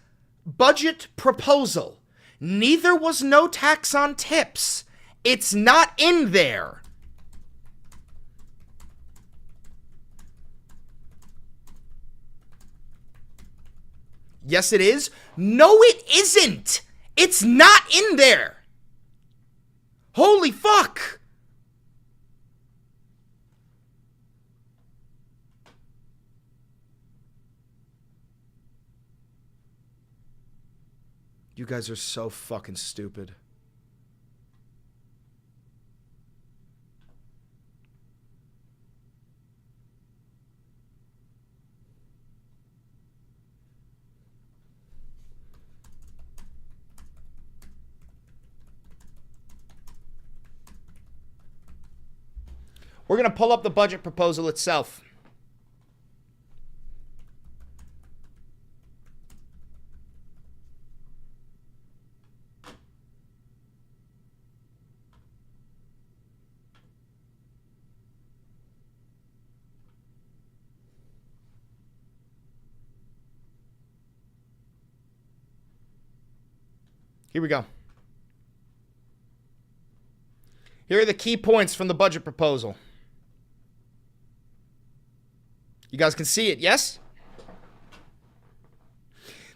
budget proposal. Neither was no tax on tips. It's not in there. Yes, it is. No, it isn't. It's not in there. Holy fuck. You guys are so fucking stupid. We're going to pull up the budget proposal itself. Here we go. Here are the key points from the budget proposal. You guys can see it, yes?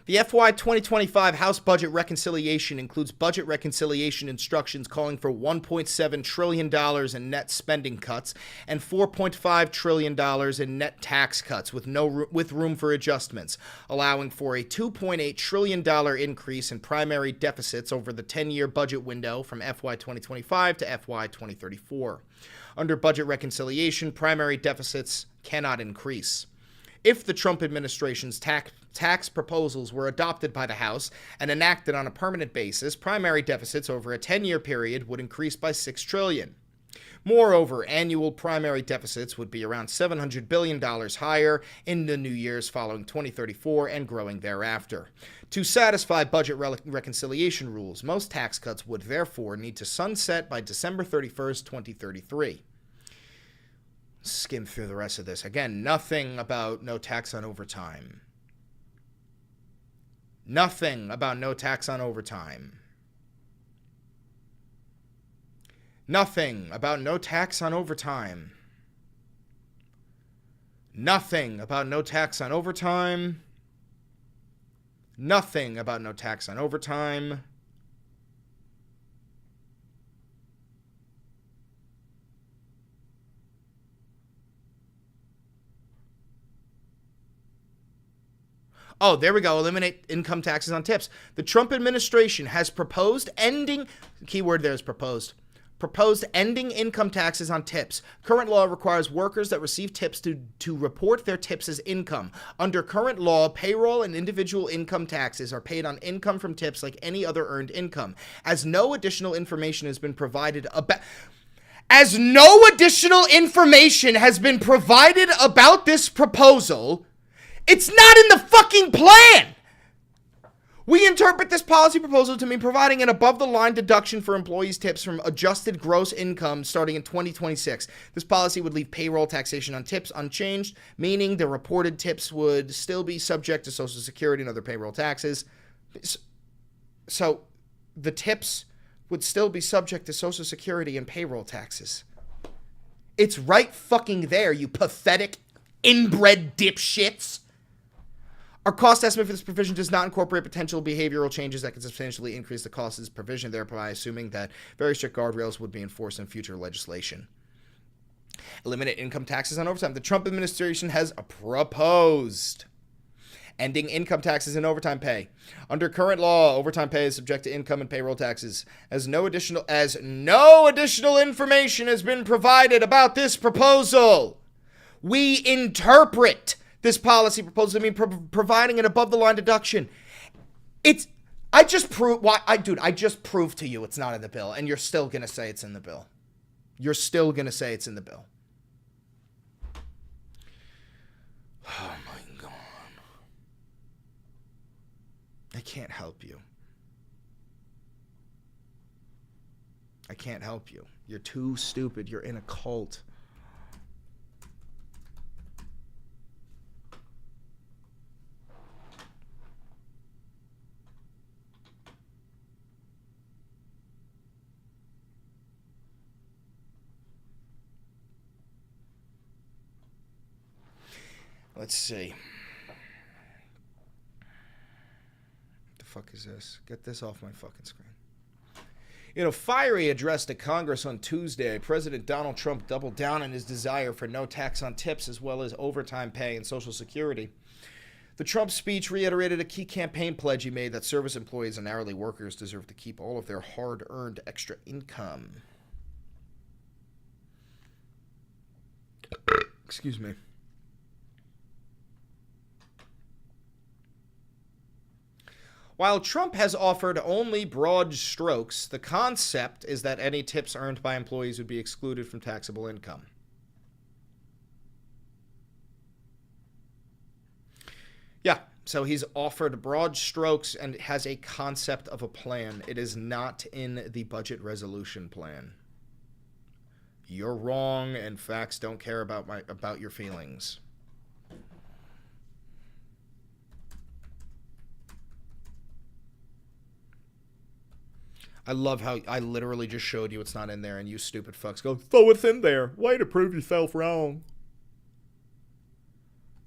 The FY 2025 House Budget Reconciliation includes budget reconciliation instructions calling for $1.7 trillion in net spending cuts and $4.5 trillion in net tax cuts with room for adjustments, allowing for a $2.8 trillion increase in primary deficits over the 10-year budget window from FY 2025 to FY 2034. Under budget reconciliation, primary deficits cannot increase. If the Trump administration's tax proposals were adopted by the House and enacted on a permanent basis, primary deficits over a 10-year period would increase by $6 trillion. Moreover, annual primary deficits would be around $700 billion higher in the new years following 2034 and growing thereafter. To satisfy budget reconciliation rules, most tax cuts would therefore need to sunset by December 31st, 2033. Skim through the rest of this. Again, nothing about no tax on overtime. Nothing about no tax on overtime. Nothing about no tax on overtime. Nothing about no tax on overtime. Nothing about no tax on overtime. Oh, there we go. Eliminate income taxes on tips. The Trump administration has proposed ending, keyword there is proposed ending income taxes on tips. Current law requires workers that receive tips to report their tips as income. Under current law, payroll and individual income taxes are paid on income from tips like any other earned income. As no additional information has been provided about this proposal, it's not in the fucking plan. We interpret this policy proposal to mean providing an above-the-line deduction for employees' tips from adjusted gross income starting in 2026. This policy would leave payroll taxation on tips unchanged, meaning the reported tips would still be subject to Social Security and other payroll taxes. So the tips would still be subject to Social Security and payroll taxes. It's right fucking there, you pathetic inbred dipshits. Our cost estimate for this provision does not incorporate potential behavioral changes that could substantially increase the cost of this provision, thereby assuming that very strict guardrails would be enforced in future legislation. Eliminate income taxes on overtime. The Trump administration has proposed ending income taxes and overtime pay. Under current law, overtime pay is subject to income and payroll taxes. As no additional information has been provided about this proposal, we interpret this policy proposal to mean providing an above-the-line deduction. I just proved to you it's not in the bill, and you're still gonna say it's in the bill. You're still gonna say it's in the bill. Oh my God. I can't help you. I can't help you. You're too stupid. You're in a cult. Let's see. fuck is this? Get this off my fucking screen. In a fiery address to Congress on Tuesday, President Donald Trump doubled down on his desire for no tax on tips as well as overtime pay and Social Security. The Trump speech reiterated a key campaign pledge he made that service employees and hourly workers deserve to keep all of their hard-earned extra income. Excuse me. While Trump has offered only broad strokes, the concept is that any tips earned by employees would be excluded from taxable income. Yeah, so he's offered broad strokes and has a concept of a plan. It is not in the budget resolution plan. You're wrong, and facts don't care about your feelings. I love how I literally just showed you it's not in there, and you stupid fucks go, "So it's in there. Way to prove yourself wrong."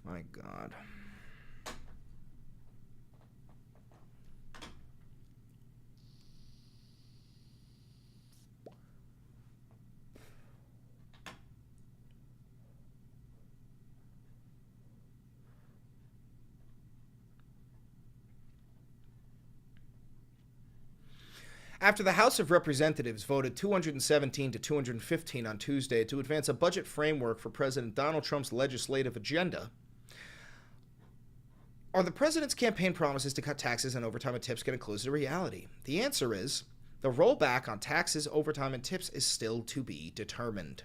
My God. After the House of Representatives voted 217 to 215 on Tuesday to advance a budget framework for President Donald Trump's legislative agenda, are the president's campaign promises to cut taxes and overtime and tips getting closer to reality? The answer is the rollback on taxes, overtime, and tips is still to be determined.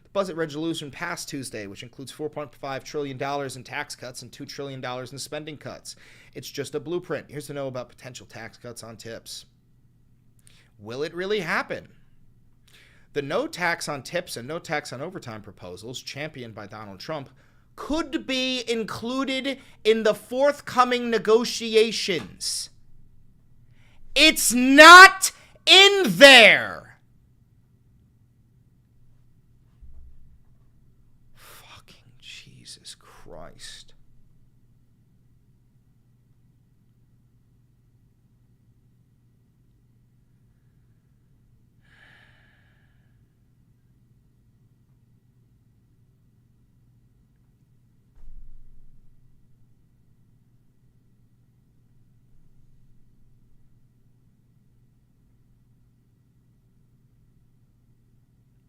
The budget resolution passed Tuesday, which includes $4.5 trillion in tax cuts and $2 trillion in spending cuts. It's just a blueprint. Here's to know about potential tax cuts on tips. Will it really happen? The no tax on tips and no tax on overtime proposals, championed by Donald Trump, could be included in the forthcoming negotiations. It's not in there. Fucking Jesus Christ.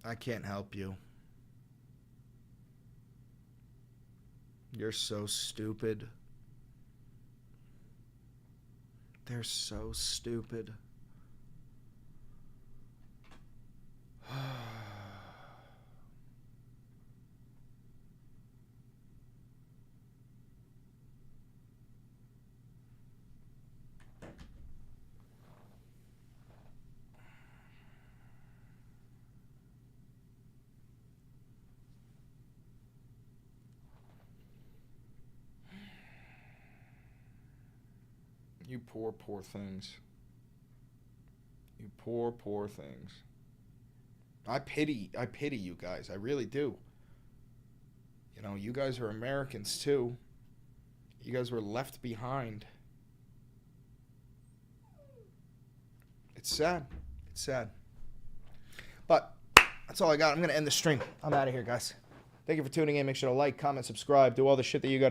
I can't help you. You're so stupid. They're so stupid. You poor, poor things. You poor, poor things. I pity you guys. I really do. You know, you guys are Americans too. You guys were left behind. It's sad. It's sad. But that's all I got. I'm going to end the stream. I'm out of here, guys. Thank you for tuning in. Make sure to like, comment, subscribe, do all the shit that you got to